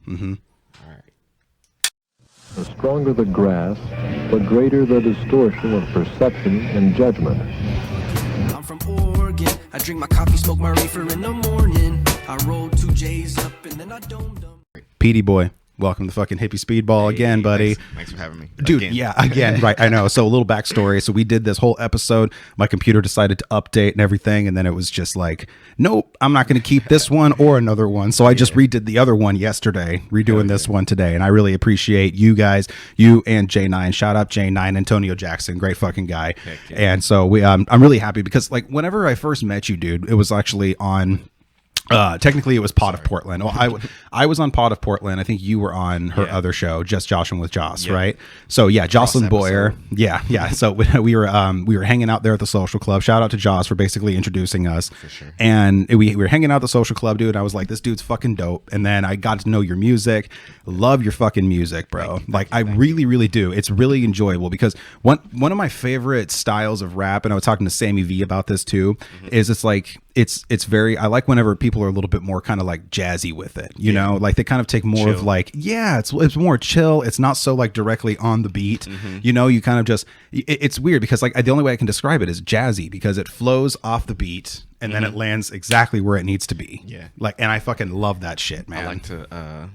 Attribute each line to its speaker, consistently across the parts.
Speaker 1: Mm-hmm.
Speaker 2: All right.
Speaker 3: The stronger the grass, the greater the distortion of perception and judgment.
Speaker 4: I'm from Oregon. I drink my coffee, smoke my reefer in the morning. I roll 2 J's up and then I domed them.
Speaker 1: Peteyboy, welcome to fucking Hippy Speedball again, buddy.
Speaker 2: Thanks for having me.
Speaker 1: Dude, again, right, I know. So a little backstory. So we did this whole episode. My computer decided to update and everything, and then it was just like, nope, I'm not going to keep this one or another one. So I just redid the other one yesterday, redoing this one today, and I really appreciate you guys, you and J9. Shout out J9, Antonio Jackson, great fucking guy. And so I'm really happy because like whenever I first met you, dude, it was actually on. Technically, it was Pot of Portland. Well, I was on Pot of Portland. I think you were on her other show, Just Joshing with Joss, right? So yeah, Jocelyn Boyer, yeah. So we were hanging out there at the social club. Shout out to Joss for basically introducing us. For sure. And we were hanging out at the social club, dude. And I was like, this dude's fucking dope. And then I got to know your music. Love your fucking music, bro. I really do. It's really enjoyable because one of my favorite styles of rap, and I was talking to Sammy V about this too, is it's like it's very. I like whenever people are a little bit more kind of like jazzy with it, you know, like they kind of take more of like, it's more chill. It's not so like directly on the beat, you know, you kind of just, it's weird because like the only way I can describe it is jazzy because it flows off the beat and then it lands exactly where it needs to be. Yeah. Like, and I fucking love that shit, man.
Speaker 2: I like to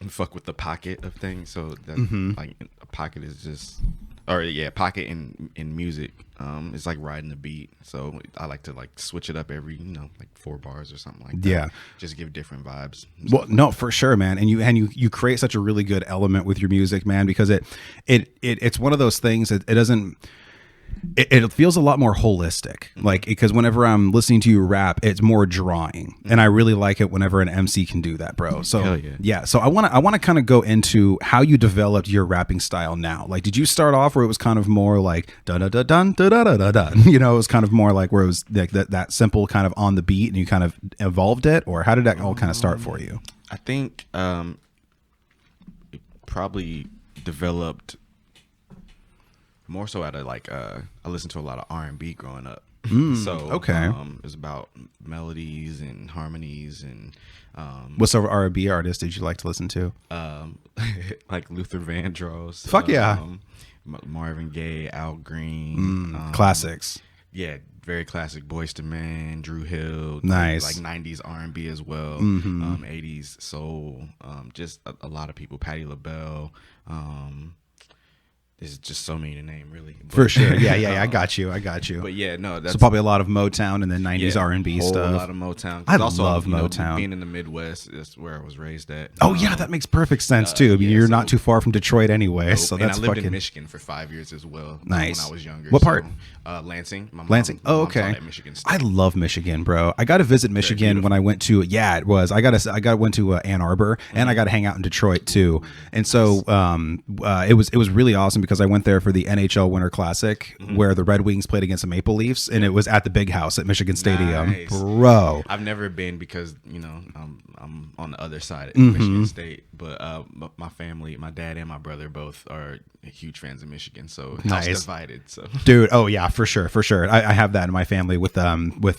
Speaker 2: fuck with the pocket of things. So that like a pocket is just, pocket in music. It's like riding the beat. So I like to like switch it up every, like 4 bars or something like that. Yeah. Just give different vibes.
Speaker 1: Well, no, for sure, man. And you create such a really good element with your music, man, because it's one of those things that it doesn't. It feels a lot more holistic, like because whenever I'm listening to you rap, it's more drawing, and I really like it whenever an MC can do that, bro. So so I want to kind of go into how you developed your rapping style now. Like, did you start off where it was kind of more like da da da da da da da da? You know, it was kind of more like where it was like that simple kind of on the beat, and you kind of evolved it, or how did that all kind of start for you?
Speaker 2: I think it probably developed more so out of like I listened to a lot of R&B growing up. So it was about melodies and harmonies and
Speaker 1: what sort of R&B artists did you like to listen to?
Speaker 2: Like Luther Vandross.
Speaker 1: Fuck yeah.
Speaker 2: Marvin Gaye, Al Green.
Speaker 1: Classics.
Speaker 2: Yeah, very classic. Boyz II Men, Drew Hill.
Speaker 1: Nice.
Speaker 2: Like 90s R&B as well. 80s soul. Just a lot of people. Patti LaBelle. There's just so many to name, really. But,
Speaker 1: for sure. Yeah. I got you.
Speaker 2: But yeah, no. That's
Speaker 1: so probably a lot of Motown and then 90s R&B stuff.
Speaker 2: A lot of Motown.
Speaker 1: I also love Motown.
Speaker 2: Being in the Midwest is where I was raised at.
Speaker 1: Oh, yeah, that makes perfect sense, too. I mean, you're not too far from Detroit anyway. Nope. So that's
Speaker 2: and I lived in Michigan for 5 years as well.
Speaker 1: Nice.
Speaker 2: When I was younger.
Speaker 1: What part?
Speaker 2: Lansing.
Speaker 1: Lansing. Oh, okay.
Speaker 2: Michigan State.
Speaker 1: I love Michigan, bro. I got to visit Michigan when I went to, it was. I went to Ann Arbor, and I got to hang out in Detroit, too. And so it was really awesome because I went there for the NHL Winter Classic where the Red Wings played against the Maple Leafs, and it was at the Big House at Michigan Stadium.
Speaker 2: Nice.
Speaker 1: Bro.
Speaker 2: I've never been because I'm on the other side at Michigan State, but my family, my dad and my brother both are huge fans of Michigan, so house divided. So
Speaker 1: dude, oh yeah, for sure. I have that in my family with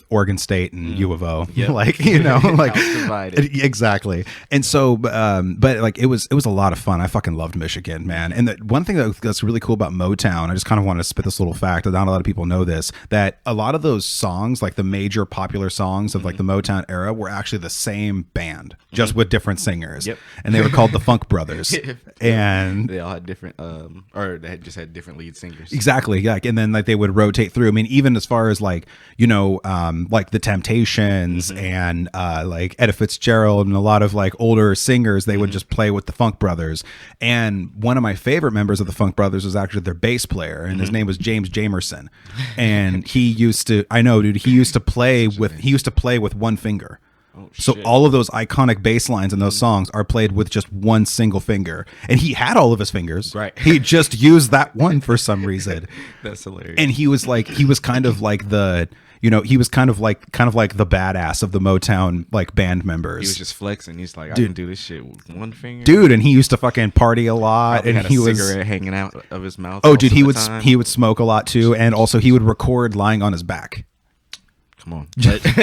Speaker 1: Oregon State and U of O.
Speaker 2: Yep.
Speaker 1: Like like
Speaker 2: house divided.
Speaker 1: Exactly. And so but like it was a lot of fun. I fucking loved Michigan, man. And the one thing that's really cool about Motown, I just kind of want to spit this little fact that not a lot of people know this, that a lot of those songs, like the major popular songs of like the Motown era, were actually the same band, just with different singers.
Speaker 2: Yep.
Speaker 1: And they were called the Funk Brothers. And
Speaker 2: they all had different or they had just had different lead singers.
Speaker 1: Exactly. Like, and then like they would rotate through. I mean, even as far as like, like the Temptations and like Etta Fitzgerald and a lot of like older singers, they would just play with the Funk Brothers. And one of my favorite members of the Funk Brothers was actually their bass player, and his name was James Jamerson. And he used to play with one finger.
Speaker 2: Oh,
Speaker 1: so all of those iconic bass lines in those songs are played with just one single finger, and he had all of his fingers.
Speaker 2: Right.
Speaker 1: He just used that one for some reason.
Speaker 2: That's hilarious.
Speaker 1: And he was kind of like the the badass of the Motown like band members.
Speaker 2: He was just flexing. He's like, I can do this shit with one finger,
Speaker 1: dude. And he used to fucking party a lot.
Speaker 2: Probably
Speaker 1: and
Speaker 2: he was cigarette hanging out of his mouth.
Speaker 1: Oh, dude, he would smoke a lot too, and also he would record lying on his back.
Speaker 2: Come on,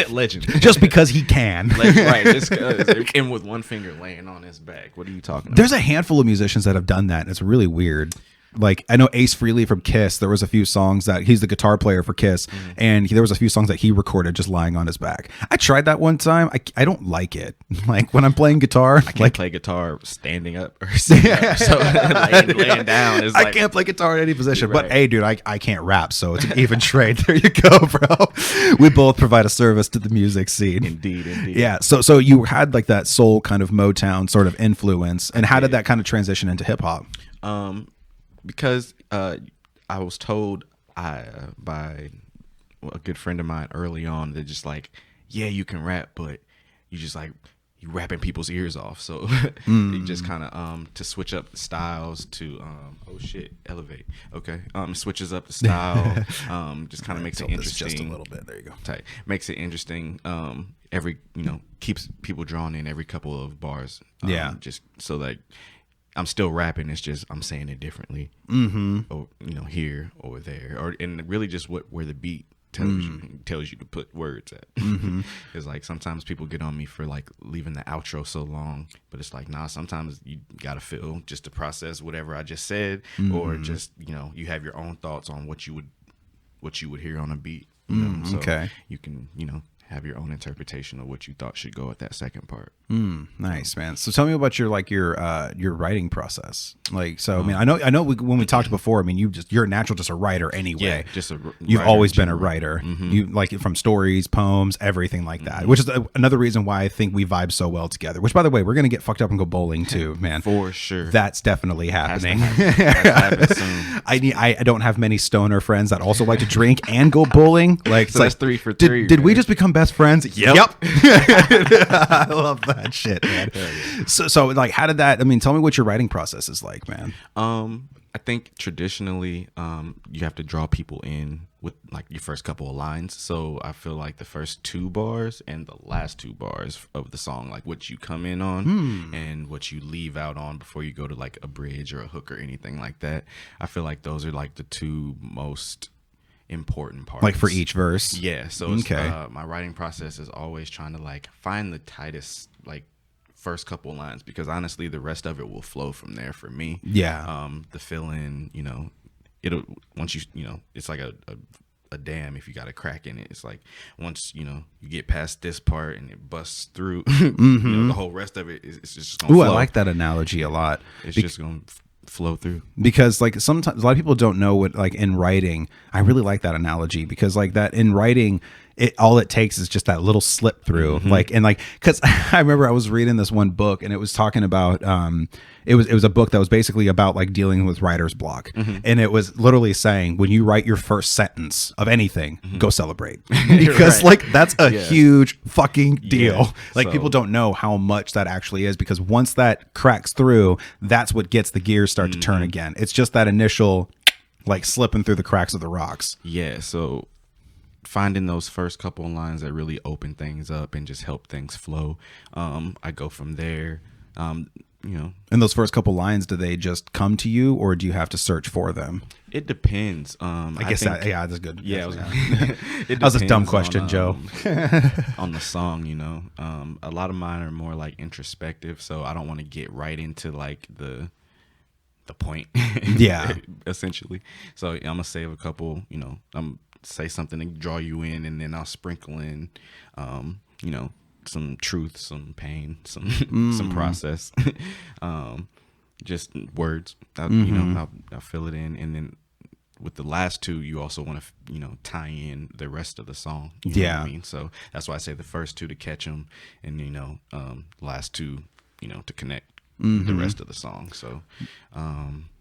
Speaker 2: legend.
Speaker 1: Just because he can.
Speaker 2: Right, just and with one finger laying on his back. What are you talking about?
Speaker 1: There's a handful of musicians that have done that, and it's really weird. Like, I know Ace Frehley from Kiss, there was a few songs that he's the guitar player for Kiss, and there was a few songs that he recorded just lying on his back. I tried that one time. I don't like it. Like, when I'm playing guitar,
Speaker 2: I can't play guitar standing up or sitting up, so laying down is
Speaker 1: I can't play guitar in any position.
Speaker 2: Right.
Speaker 1: But hey, dude, I can't rap, so it's an even trade. There you go, bro. We both provide a service to the music scene.
Speaker 2: Indeed.
Speaker 1: Yeah. So you had like that soul kind of Motown sort of influence, and how did that kind of transition into hip hop?
Speaker 2: Because I was told by a good friend of mine early on that just like, yeah, you can rap, but you just like you rapping people's ears off. So you just kind of to switch up the styles to elevate. Okay, switches up the style. Just kind of makes it interesting.
Speaker 1: Just a little bit. There you go.
Speaker 2: Tight. Makes it interesting. Keeps people drawn in every couple of bars. Just so like. I'm still rapping. It's just I'm saying it differently, or here or there, and really just where the beat tells you to put words at. It's like sometimes people get on me for like leaving the outro so long, but it's like nah. Sometimes you gotta feel just to process whatever I just said, or just you have your own thoughts on what you would hear on a beat. So
Speaker 1: okay, you
Speaker 2: can have your own interpretation of what you thought should go at that second part.
Speaker 1: Nice, man. So tell me about your writing process. Like, so I mean, I know when we talked before, I mean, you're a natural, just a writer anyway.
Speaker 2: Yeah,
Speaker 1: you've always been a writer. You like from stories, poems, everything like that. Which is another reason why I think we vibe so well together. Which, by the way, we're gonna get fucked up and go bowling too, man.
Speaker 2: For sure,
Speaker 1: that's definitely happening.
Speaker 2: Has to happen soon.
Speaker 1: I don't have many stoner friends that also like to drink and go bowling. Like,
Speaker 2: so that's 3 for 3.
Speaker 1: Did we just become best friends?
Speaker 2: Yep.
Speaker 1: I love that shit, man. So like, how did that? I mean, tell me what your writing process is like, man.
Speaker 2: I think traditionally, you have to draw people in with like your first couple of lines. So I feel like the first 2 bars and the last 2 bars of the song, like what you come in on and what you leave out on before you go to like a bridge or a hook or anything like that. I feel like those are like the 2 most important parts,
Speaker 1: like for each verse.
Speaker 2: Yeah, so my writing process is always trying to like find the tightest like first couple lines, because honestly the rest of it will flow from there for me. The fill in, it'll once it's like a dam. If you got a crack in it, it's like once you get past this part and it busts through, the whole rest of it is just gonna flow.
Speaker 1: I like that analogy a lot.
Speaker 2: It's just gonna flow through,
Speaker 1: because like sometimes a lot of people don't know what, like in writing, I really like that analogy, because like that in writing, all it takes is just that little slip through. Because I remember I was reading this one book, and it was talking about it was a book that was basically about like dealing with writer's block, and it was literally saying when you write your first sentence of anything, go celebrate, because like that's a huge fucking deal. Like people don't know how much that actually is, because once that cracks through, that's what gets the gears start to turn again. It's just that initial like slipping through the cracks of the rocks.
Speaker 2: So finding those first couple of lines that really open things up and just help things flow. I go from there. And
Speaker 1: those first couple lines, do they just come to you, or do you have to search for them?
Speaker 2: It depends.
Speaker 1: I guess that's good.
Speaker 2: Yeah,
Speaker 1: that was a dumb question, Joe.
Speaker 2: On the song, a lot of mine are more like introspective, so I don't want to get right into like the point. Essentially. So I'm gonna save a couple. I'm say something to draw you in, and then I'll sprinkle in, some truth, some pain, some process, just words. I'll fill it in, and then with the last 2, you also want to tie in the rest of the song. You know what I mean? So that's why I say the first 2 to catch them, and last 2 to connect the rest of the song. So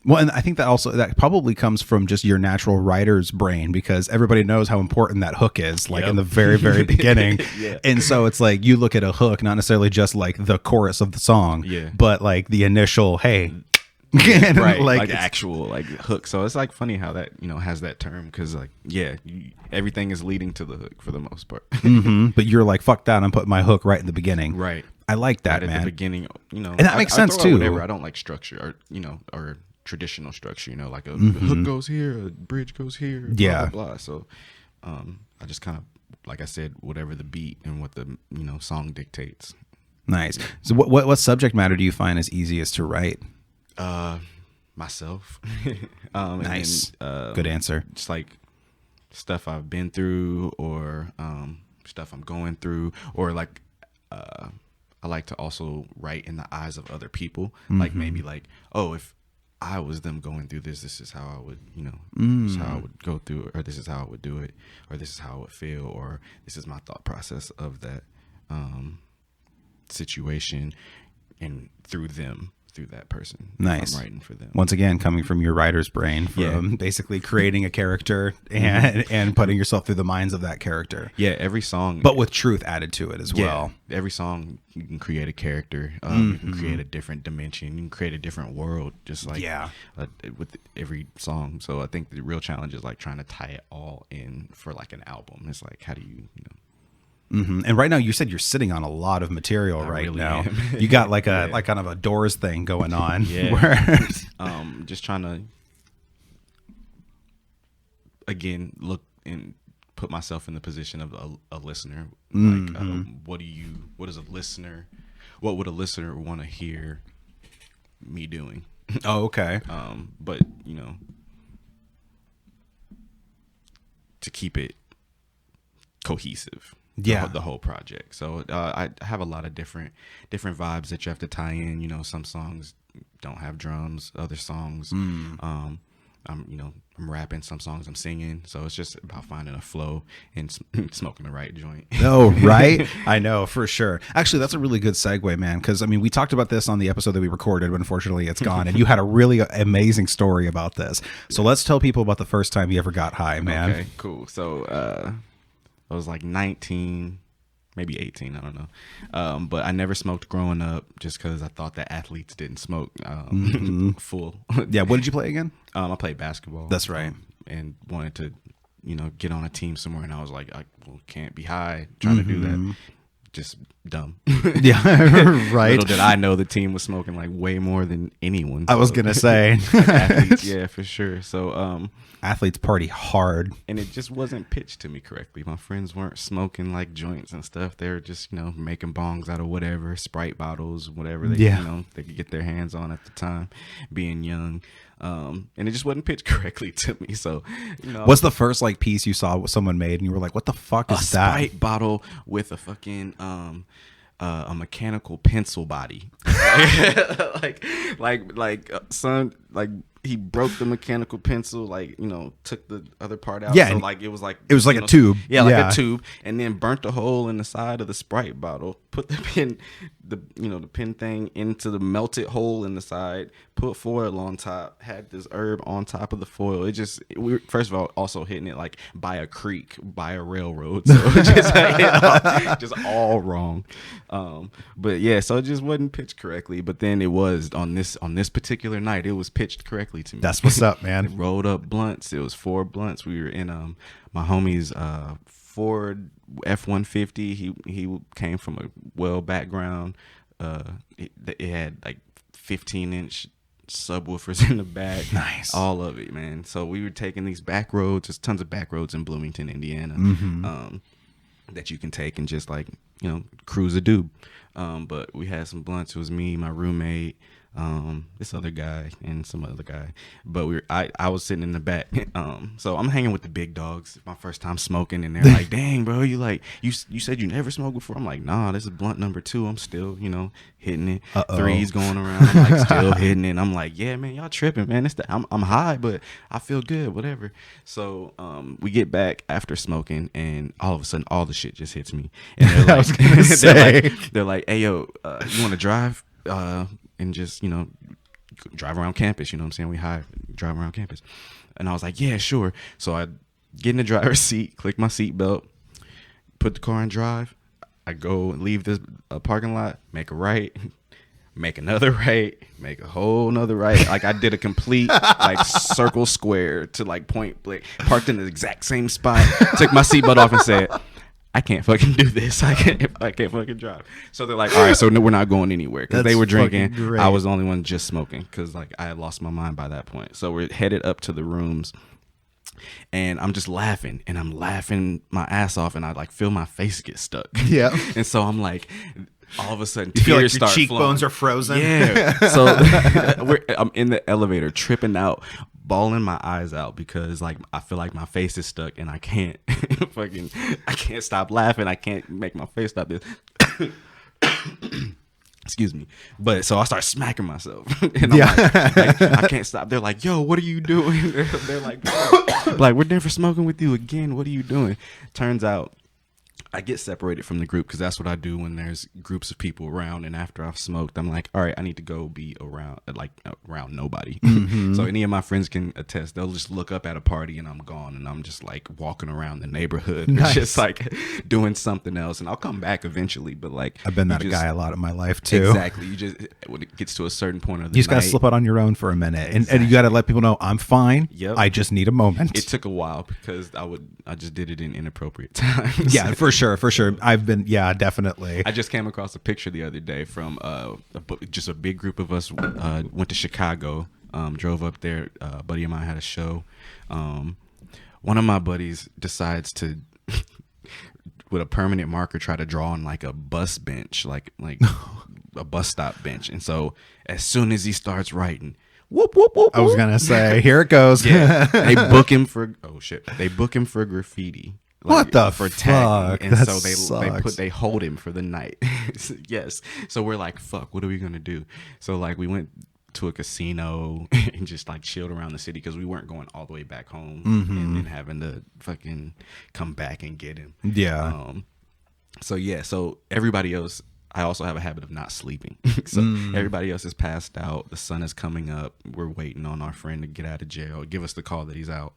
Speaker 1: well, and I think that probably comes from just your natural writer's brain, because everybody knows how important that hook is, like in the very, very beginning. And so it's like you look at a hook, not necessarily just like the chorus of the song, but like the initial, hey.
Speaker 2: Right, like actual like hook. So it's like funny how that has that term, because like everything is leading to the hook for the most part.
Speaker 1: But you're like, fuck that, I'm putting my hook right in the beginning.
Speaker 2: Right,
Speaker 1: I like that,
Speaker 2: right
Speaker 1: man.
Speaker 2: At the beginning,
Speaker 1: and that makes sense too.
Speaker 2: Whatever. I don't like structure, or traditional structure. Like a hook goes here, a bridge goes here. Blah, blah, blah. So I just kind of like I said, whatever the beat and what the song dictates.
Speaker 1: Nice. So what subject matter do you find is easiest to write?
Speaker 2: Myself.
Speaker 1: Nice. Good answer.
Speaker 2: Just like stuff I've been through, or stuff I'm going through, or like I like to also write in the eyes of other people. Like maybe like, oh, if I was them going through this, this is how I would, this is how I would go through it, or this is how I would do it, or this is how I would feel, or this is my thought process of that situation, and through that person.
Speaker 1: Nice.
Speaker 2: I'm writing for them.
Speaker 1: Once again, coming from your writer's brain, from basically creating a character and putting yourself through the minds of that character.
Speaker 2: Yeah, every song,
Speaker 1: but with truth added to it as well.
Speaker 2: Every song, you can create a character. You can create a different dimension. You can create a different world. Just like with every song. So I think the real challenge is like trying to tie it all in for like an album. It's like, how do you
Speaker 1: And right now, you said you're sitting on a lot of material now. You got like a like kind of a Doors thing going on.
Speaker 2: Just trying to again look and put myself in the position of a listener. Like, what would a listener want to hear me doing?
Speaker 1: Oh, okay.
Speaker 2: But to keep it cohesive. The whole project. So I have a lot of different vibes that you have to tie in. Some songs don't have drums, other songs I'm rapping, some songs I'm singing. So it's just about finding a flow and smoking the right joint.
Speaker 1: Oh, right. I know, for sure. Actually, that's a really good segue, man, because I mean, we talked about this on the episode that we recorded, but unfortunately it's gone, and you had a really amazing story about this. So let's tell people about the first time you ever got high, man.
Speaker 2: Okay, cool. So I was like 19, maybe 18, I don't know. But I never smoked growing up just because I thought that athletes didn't smoke full.
Speaker 1: Yeah, what did you play again?
Speaker 2: I played basketball.
Speaker 1: That's right.
Speaker 2: And wanted to, get on a team somewhere. And I was like, can't be high trying to do that. Just dumb.
Speaker 1: Yeah, right.
Speaker 2: Little did I know the team was smoking like way more than anyone.
Speaker 1: I was going to say.
Speaker 2: Athletes, yeah, for sure. So
Speaker 1: athletes party hard.
Speaker 2: And it just wasn't pitched to me correctly. My friends weren't smoking like joints and stuff. They were just, making bongs out of whatever, Sprite bottles, whatever they could get their hands on at the time, being young. And it just wasn't pitched correctly to me. So,
Speaker 1: what's the first like piece you saw someone made and you were like, what the fuck is that?
Speaker 2: A Sprite bottle with a fucking a mechanical pencil body. like he broke the mechanical pencil, took the other part out.
Speaker 1: Yeah,
Speaker 2: so like it was like
Speaker 1: a tube.
Speaker 2: Yeah, like a tube, and then burnt a hole in the side of the Sprite bottle. Put the pen thing into the melted hole in the side. Put foil on top. Had this herb on top of the foil. We were, first of all, also hitting it like by a creek, by a railroad. So just all wrong. But yeah, so it just wasn't pitched correctly. But then it was on this particular night, it was pitched correctly to me.
Speaker 1: That's what's up, man.
Speaker 2: Rolled up blunts. It was 4 blunts. We were in my homie's Ford F-150. He came from a well background. It had like 15-inch subwoofers in the back.
Speaker 1: Nice.
Speaker 2: All of it, man. So we were taking these back roads. There's tons of back roads in Bloomington, Indiana, that you can take and just like, cruise a doob. But we had some blunts. It was me, my roommate, this other guy, and some other guy. But I was sitting in the back. So I'm hanging with the big dogs. My first time smoking, and they're like, "Dang, bro, you said you never smoked before." I'm like, "Nah, this is blunt number 2. I'm still, hitting it. Threes going around. I'm like still hitting it." I'm like, "Yeah, man, y'all tripping, man. I'm high, but I feel good, whatever." So we get back after smoking, and all of a sudden, all the shit just hits me. And they're like,
Speaker 1: I was gonna say,
Speaker 2: they're like, "Hey, yo, you want to drive?" And just, drive around campus, you know what I'm saying? We drive around campus. And I was like, yeah, sure. So I get in the driver's seat, click my seatbelt, put the car in drive. I go leave this parking lot, make a right, make another right, make a whole nother right. Like I did a complete like circle square to like point blank, parked in the exact same spot, took my seatbelt off and said, I can't fucking do this. I can't fucking drive. So they're like, all right, so no, we're not going anywhere, because they were drinking. I was the only one just smoking, because like I had lost my mind by that point. So we're headed up to the rooms. And I'm just laughing, and I'm laughing my ass off, and I like feel my face get stuck.
Speaker 1: Yeah.
Speaker 2: And so I'm like, all of a sudden,
Speaker 1: You feel like
Speaker 2: tears
Speaker 1: your
Speaker 2: start
Speaker 1: cheekbones
Speaker 2: flowing.
Speaker 1: are frozen.
Speaker 2: Yeah. So I'm in the elevator, tripping out, bawling my eyes out because like I feel like my face is stuck, and I can't I can't stop laughing. I can't make my face stop this. Excuse me. But so I start smacking myself, and I'm like, I can't stop. They're like, "Yo, what are you doing?" They're like, we're never smoking with you again. What are you doing? Turns out I get separated from the group because that's what I do when there's groups of people around. And after I've smoked, I'm like, all right, I need to go be around nobody. So any of my friends can attest. They'll just look up at a party and I'm gone, and I'm just like walking around the neighborhood,
Speaker 1: Nice.
Speaker 2: just like doing something else. And I'll come back eventually, but like
Speaker 1: I've been that guy a lot in my life too.
Speaker 2: Exactly. You just when it gets to a certain point of the
Speaker 1: You just gotta
Speaker 2: night,
Speaker 1: slip out on your own for a minute, and
Speaker 2: Exactly.
Speaker 1: you gotta let people know I'm fine.
Speaker 2: Yep.
Speaker 1: I just need a moment.
Speaker 2: It took a while because I just did it in inappropriate times.
Speaker 1: Yeah, for sure. I've been, definitely.
Speaker 2: I just came across a picture the other day from just a big group of us went to Chicago, drove up there. A buddy of mine had a show. One of my buddies decides to, with a permanent marker, try to draw on like a bus bench, like a bus stop bench. And so as soon as he starts writing, whoop, whoop, whoop,
Speaker 1: I was
Speaker 2: whoop,
Speaker 1: gonna say, here it goes.
Speaker 2: yeah, they book him for graffiti.
Speaker 1: What the
Speaker 2: for
Speaker 1: fuck?
Speaker 2: tagging, and
Speaker 1: That
Speaker 2: so
Speaker 1: sucks.
Speaker 2: they hold him for the night. Yes, so we're like, fuck, what are we gonna do? So like we went to a casino and just like chilled around the city because we weren't going all the way back home and then having to fucking come back and get him.
Speaker 1: Yeah.
Speaker 2: So everybody else, I also have a habit of not sleeping. So everybody else is passed out. The sun is coming up. We're waiting on our friend to get out of jail, give us the call that he's out.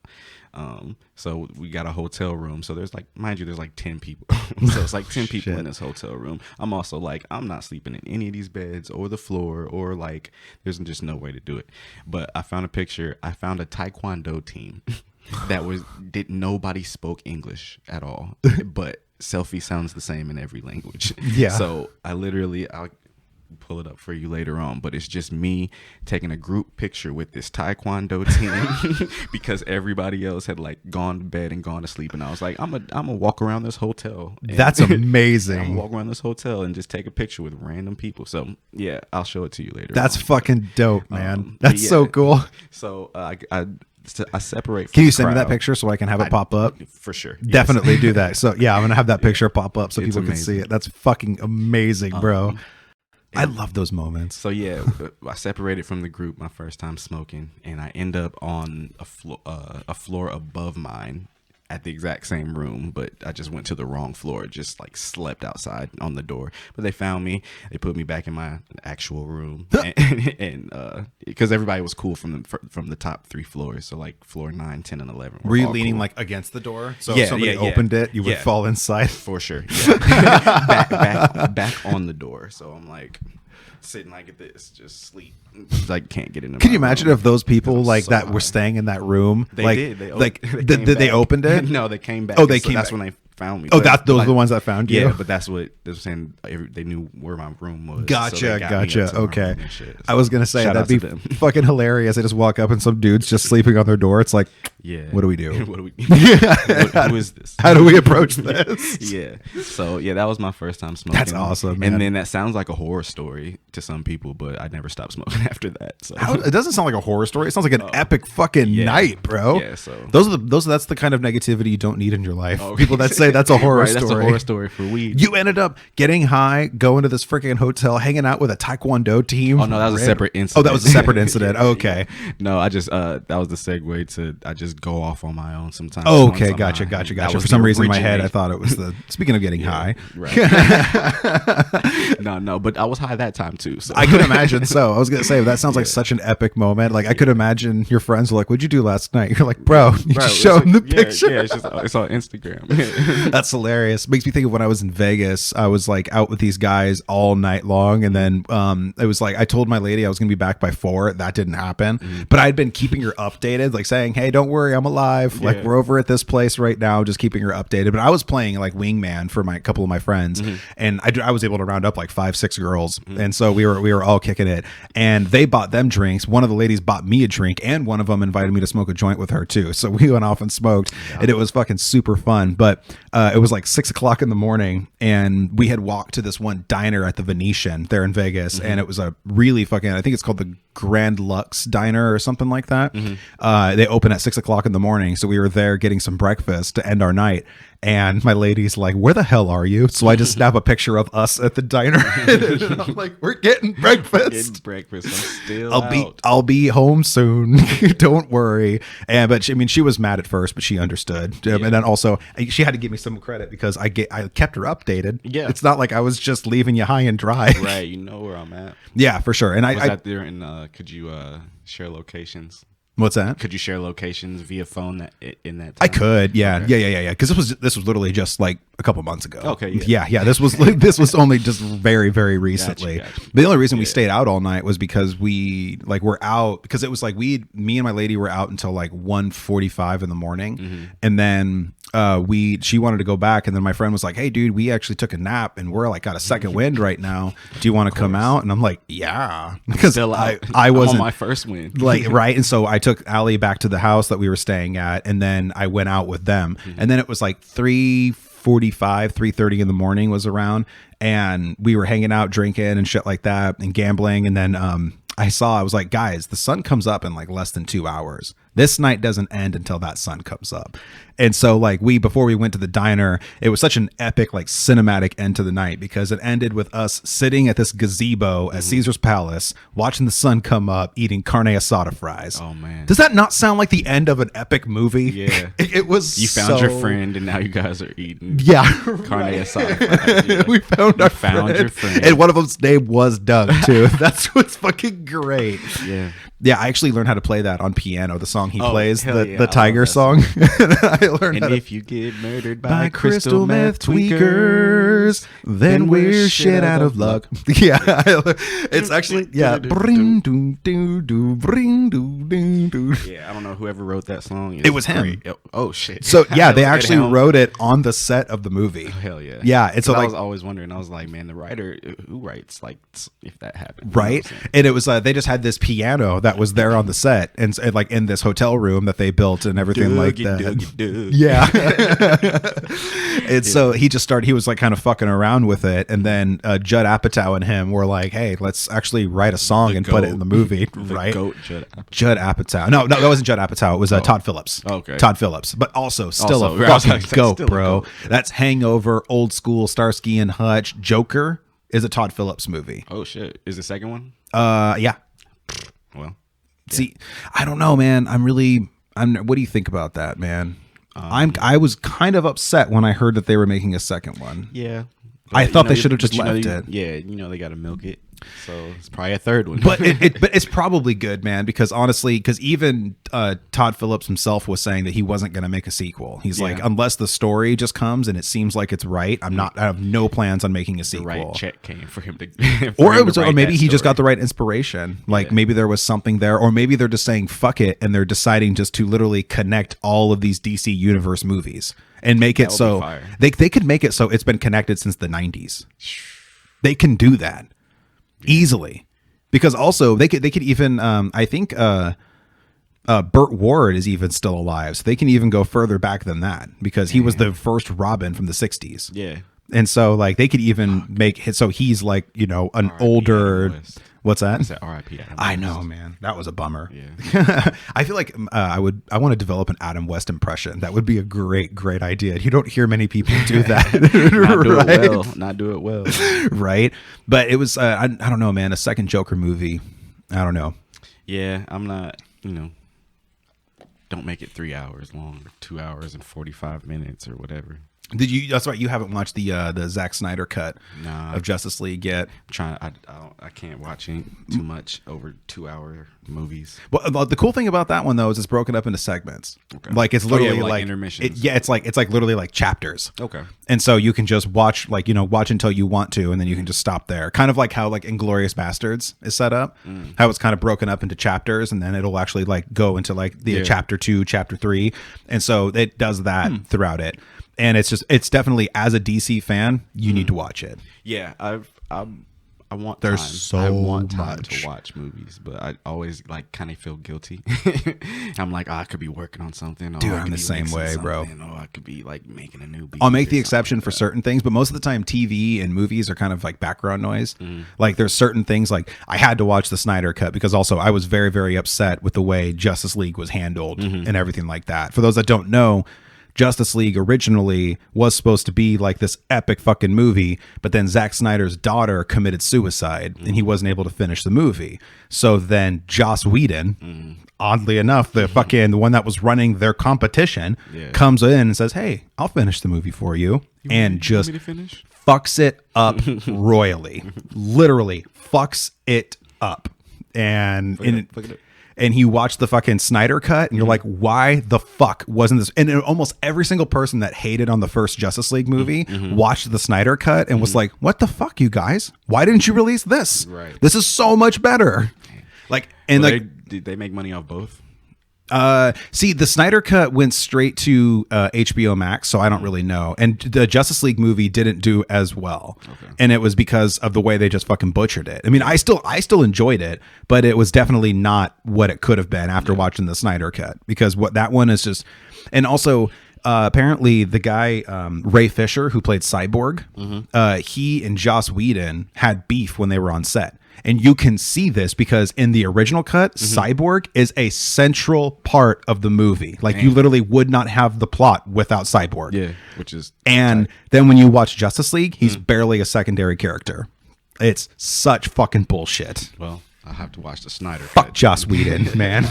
Speaker 2: So we got a hotel room. So there's like, mind you, there's like 10 people. So it's like 10 people in this hotel room. I'm also like, I'm not sleeping in any of these beds or the floor, or like, there's just no way to do it. But I found a picture. I found a Taekwondo team nobody spoke English at all, but selfie sounds the same in every language.
Speaker 1: Yeah.
Speaker 2: So I'll pull it up for you later on, but it's just me taking a group picture with this Taekwondo team because everybody else had like gone to bed and gone to sleep, and I was like, I'm gonna walk around this hotel.
Speaker 1: That's amazing.
Speaker 2: I'm gonna walk around this hotel and just take a picture with random people. So yeah, I'll show it to you later.
Speaker 1: That's
Speaker 2: on.
Speaker 1: fucking dope, man.
Speaker 2: But
Speaker 1: That's so cool.
Speaker 2: So I separate. From
Speaker 1: Can you
Speaker 2: the
Speaker 1: send me that
Speaker 2: crowd.
Speaker 1: picture so I can have it pop up?
Speaker 2: For sure. Yes.
Speaker 1: Definitely do that. So yeah, I'm gonna have that picture pop up so
Speaker 2: It's
Speaker 1: people can see
Speaker 2: amazing.
Speaker 1: it. That's fucking amazing, bro. I love those moments.
Speaker 2: So yeah, I separated from the group my first time smoking, and I end up on a floor above mine at the exact same room, but I just went to the wrong floor, just like slept outside on the door. But they found me, they put me back in my actual room, and because everybody was cool from the top 3 floors, so like floor 9, 10, and 11.
Speaker 1: Were you
Speaker 2: all
Speaker 1: leaning
Speaker 2: cool.
Speaker 1: like against the door? So
Speaker 2: Yeah,
Speaker 1: if somebody
Speaker 2: yeah, yeah.
Speaker 1: opened it, you would
Speaker 2: Yeah.
Speaker 1: fall inside.
Speaker 2: For sure. Yeah. back on the door. So I'm like sitting like this, just sleep. Like can't get into.
Speaker 1: Can
Speaker 2: my
Speaker 1: you imagine
Speaker 2: room.
Speaker 1: if those people
Speaker 2: I'm
Speaker 1: like
Speaker 2: so
Speaker 1: that were
Speaker 2: high.
Speaker 1: staying in that room?
Speaker 2: They
Speaker 1: like,
Speaker 2: did.
Speaker 1: Did they opened it?
Speaker 2: No, they came back.
Speaker 1: Oh, they
Speaker 2: So
Speaker 1: came
Speaker 2: That's
Speaker 1: back.
Speaker 2: when they found me.
Speaker 1: Oh,
Speaker 2: But,
Speaker 1: those are
Speaker 2: like,
Speaker 1: the ones that found you?
Speaker 2: Yeah, but that's what they were saying. They knew where my room was. so
Speaker 1: Gotcha,
Speaker 2: they got me up
Speaker 1: gotcha.
Speaker 2: to my
Speaker 1: Okay.
Speaker 2: room and shit.
Speaker 1: I was gonna say
Speaker 2: Shout out
Speaker 1: that'd
Speaker 2: to
Speaker 1: be
Speaker 2: them.
Speaker 1: fucking hilarious. They just walk up and some dude's just sleeping on their door. It's like,
Speaker 2: Yeah.
Speaker 1: what do we do?
Speaker 2: What do we? Who is this?
Speaker 1: How do we approach this?
Speaker 2: Yeah. So yeah, that was my first time smoking.
Speaker 1: That's awesome, man.
Speaker 2: And then that sounds like a horror story to some people, but I never stopped smoking after that. So
Speaker 1: It doesn't sound like a horror story. It sounds like an epic fucking
Speaker 2: yeah.
Speaker 1: night, bro.
Speaker 2: Yeah, so-
Speaker 1: that's the kind of negativity you don't need in your life.
Speaker 2: Oh,
Speaker 1: People that say that's a horror
Speaker 2: right,
Speaker 1: story.
Speaker 2: That's a horror story for weed.
Speaker 1: You ended up getting high, going to this freaking hotel, hanging out with a Taekwondo team.
Speaker 2: Oh no, that was a separate incident.
Speaker 1: Oh, that was a separate incident. Okay.
Speaker 2: No, I just that was the segue to I just go off on my own sometimes.
Speaker 1: Oh,
Speaker 2: once
Speaker 1: okay,
Speaker 2: I'm
Speaker 1: gotcha.
Speaker 2: high. That
Speaker 1: For
Speaker 2: was
Speaker 1: some
Speaker 2: the
Speaker 1: reason in my head, I
Speaker 2: originate-
Speaker 1: thought it was the. Speaking of getting high,
Speaker 2: Right. No, but I was high that time too. So
Speaker 1: I could imagine. So I was gonna say that sounds like such an epic moment. Like I could imagine your friends were like, "What'd you do last night?" You're like, "Bro, you
Speaker 2: Right,
Speaker 1: just show
Speaker 2: it's
Speaker 1: them the
Speaker 2: like-
Speaker 1: picture."
Speaker 2: Yeah, it's on Instagram.
Speaker 1: That's hilarious. Makes me think of when I was in Vegas. I was like out with these guys all night long, and then it was like I told my lady I was gonna be back by 4. That didn't happen, but I'd been keeping her updated, like saying, "Hey, don't worry, I'm alive. Like we're over at this place right now." Just keeping her updated. But I was playing like wingman for my couple of my friends, and I was able to round up like 5-6 girls, and so we were all kicking it. And they bought them drinks. One of the ladies bought me a drink, and one of them invited me to smoke a joint with her too. So we went off and smoked, and it was fucking super fun. But it was like 6 o'clock in the morning, and we had walked to this one diner at the Venetian there in Vegas, and it was a really fucking, I think it's called the Grand Lux Diner or something like that. They open at 6 o'clock in the morning, so we were there getting some breakfast to end our night. And my lady's like, "Where the hell are you?" So I just snap a picture of us at the diner. And I'm like, "We're getting breakfast.
Speaker 2: I'm still
Speaker 1: I'll be home soon. Don't worry." But she was mad at first, but she understood. And then also she had to give me some credit because I kept her updated.
Speaker 2: Yeah,
Speaker 1: it's not like I was just leaving you high and dry.
Speaker 2: Right, you know where I'm at.
Speaker 1: Yeah, for sure. And
Speaker 2: was that there? And could you share locations?
Speaker 1: What's that?
Speaker 2: Could you share locations via phone in that time?
Speaker 1: I could, yeah.
Speaker 2: Okay.
Speaker 1: Yeah. Because this was literally just like a couple months ago.
Speaker 2: Okay,
Speaker 1: yeah. This was only just very, very recently.
Speaker 2: Gotcha.
Speaker 1: The only reason we stayed out all night was because we were out because it was like me and my lady were out until like 1:45 in the morning, and then she wanted to go back, and then my friend was like, "Hey, dude, we actually took a nap, and we're like got a second wind right now. Do you want to come out?" And I'm like, "Yeah," because I wasn't
Speaker 2: on my first wind,
Speaker 1: like right, and so I took Allie back to the house that we were staying at, and then I went out with them, and then it was like 3:45, 3:30 in the morning was around, and we were hanging out, drinking and shit like that, and gambling, and then I was like, "Guys, the sun comes up in like less than 2 hours. This night doesn't end until that sun comes up." And so like before we went to the diner, it was such an epic, like cinematic end to the night because it ended with us sitting at this gazebo at Caesar's Palace, watching the sun come up, eating carne asada fries.
Speaker 2: Oh man.
Speaker 1: Does that not sound like the end of an epic movie?
Speaker 2: Yeah.
Speaker 1: It was
Speaker 2: You found your friend and now you guys are eating carne asada fries. Yeah.
Speaker 1: We found your friend. And one of them's name was Doug too. That's what's fucking great.
Speaker 2: Yeah.
Speaker 1: Yeah, I actually learned how to play that on piano. The song he plays, the
Speaker 2: I
Speaker 1: Tiger song. I learned
Speaker 2: and if you get murdered
Speaker 1: by crystal meth tweakers, then we're shit out of luck. Yeah, it's actually Bring doo doo doo, bring doo doo doo.
Speaker 2: Yeah, I don't know whoever wrote that song.
Speaker 1: It was him.
Speaker 2: Great. Oh shit.
Speaker 1: So yeah, they actually wrote it on the set of the movie.
Speaker 2: Oh, hell yeah.
Speaker 1: Yeah, and so
Speaker 2: I was always wondering. I was like, man, the writer who writes like if that happened,
Speaker 1: right? And it was they just had this piano that was there on the set, and like in this hotel room that they built and everything like that. Yeah. And so he was like kind of fucking around with it, and then Judd Apatow and him were like, "Hey, let's actually write a song and put it in the movie." Right? Judd Apatow. No, that wasn't Judd Apatow. It was Todd Phillips.
Speaker 2: Okay.
Speaker 1: Todd Phillips, but also still a fucking goat, bro. That's Hangover, Old School, Starsky and Hutch, Joker is a Todd Phillips movie.
Speaker 2: Oh shit! Is the second one?
Speaker 1: Yeah.
Speaker 2: Well,
Speaker 1: see, I don't know, man. What do you think about that, man? I was kind of upset when I heard that they were making a second one.
Speaker 2: Yeah.
Speaker 1: I thought they should have just left it.
Speaker 2: Yeah, they got to milk it. So it's probably a third one.
Speaker 1: But it's probably good, man, because honestly, because even Todd Phillips himself was saying that he wasn't going to make a sequel. He's like, unless the story just comes and it seems like it's right, I have no plans on making a sequel.
Speaker 2: The right check came for him to
Speaker 1: or maybe he just got the right inspiration. Like maybe there was something there, or maybe they're just saying fuck it and they're deciding just to literally connect all of these DC Universe movies and make it so they could make it so it's been connected since the 90s. They can do that easily, because also they could even I think Burt Ward is even still alive, so they can even go further back than that, because he was the first Robin from the 60s.
Speaker 2: Yeah. And
Speaker 1: so like they could even make it so he's like, an older. What's that?
Speaker 2: I said R.I.P. Adam West.
Speaker 1: I know, man. That was a bummer.
Speaker 2: Yeah.
Speaker 1: I feel like I want to develop an Adam West impression. That would be a great idea. You don't hear many people do that.
Speaker 2: Not do it well.
Speaker 1: Right. But it was, I don't know, man, a second Joker movie. I don't know.
Speaker 2: Yeah. I'm not, don't make it 3 hours long, 2 hours and 45 minutes or whatever.
Speaker 1: Did you? That's right. You haven't watched the Zack Snyder cut
Speaker 2: Nah.
Speaker 1: of Justice League yet.
Speaker 2: I can't watch too much over 2-hour movies.
Speaker 1: Well, the cool thing about that one though is it's broken up into segments.
Speaker 2: Okay.
Speaker 1: Like it's literally like
Speaker 2: intermissions.
Speaker 1: it's like literally like chapters.
Speaker 2: Okay.
Speaker 1: And so you can just watch watch until you want to, and then you can just stop there. Kind of like how like Inglourious Bastards is set up. How it's kind of broken up into chapters, and then it'll actually like go into like the chapter 2, chapter 3, and so it does that throughout it. And it's definitely, as a DC fan, you need to watch it.
Speaker 2: Yeah, I want
Speaker 1: There's
Speaker 2: time.
Speaker 1: so
Speaker 2: I want time
Speaker 1: much
Speaker 2: to watch movies, but I always like kind of feel guilty. I'm like, I could be working on something.
Speaker 1: Dude,
Speaker 2: I
Speaker 1: I'm
Speaker 2: could
Speaker 1: the
Speaker 2: be
Speaker 1: same
Speaker 2: mixing
Speaker 1: way, bro.
Speaker 2: Or I could be like making a new beat.
Speaker 1: I'll make the
Speaker 2: or
Speaker 1: exception
Speaker 2: something
Speaker 1: for
Speaker 2: like that.
Speaker 1: certain things, but most of the time TV and movies are kind of like background noise. Like there's certain things, like I had to watch the Snyder Cut because also I was very, very upset with the way Justice League was handled and everything like that. For those that don't know, Justice League originally was supposed to be like this epic fucking movie, but then Zack Snyder's daughter committed suicide and he wasn't able to finish the movie. So then Joss Whedon, oddly enough, the one that was running their competition, comes in and says, "Hey, I'll finish the movie for you," and just fucks it up royally. Literally fucks it up. And you watch the fucking Snyder Cut and you're like, why the fuck wasn't this? And almost every single person that hated on the first Justice League movie watched the Snyder Cut and was like, what the fuck, you guys? Why didn't you release this?
Speaker 2: Right.
Speaker 1: This is so much better. Like, and
Speaker 2: did they make money off both?
Speaker 1: See, the Snyder Cut went straight to HBO Max, so I don't really know. And the Justice League movie didn't do as well, and it was because of the way they just fucking butchered it. I mean, I still enjoyed it, but it was definitely not what it could have been after watching the Snyder Cut, because what that one is just, and also. Apparently the guy Ray Fisher, who played Cyborg, he and Joss Whedon had beef when they were on set. And you can see this because in the original cut, Cyborg is a central part of the movie. Like you literally would not have the plot without Cyborg.
Speaker 2: Yeah, which is
Speaker 1: and then when you watch Justice League, he's barely a secondary character. It's such fucking bullshit.
Speaker 2: Well, I'll have to watch the Snyder
Speaker 1: Fuck
Speaker 2: Cut.
Speaker 1: Joss Whedon, man.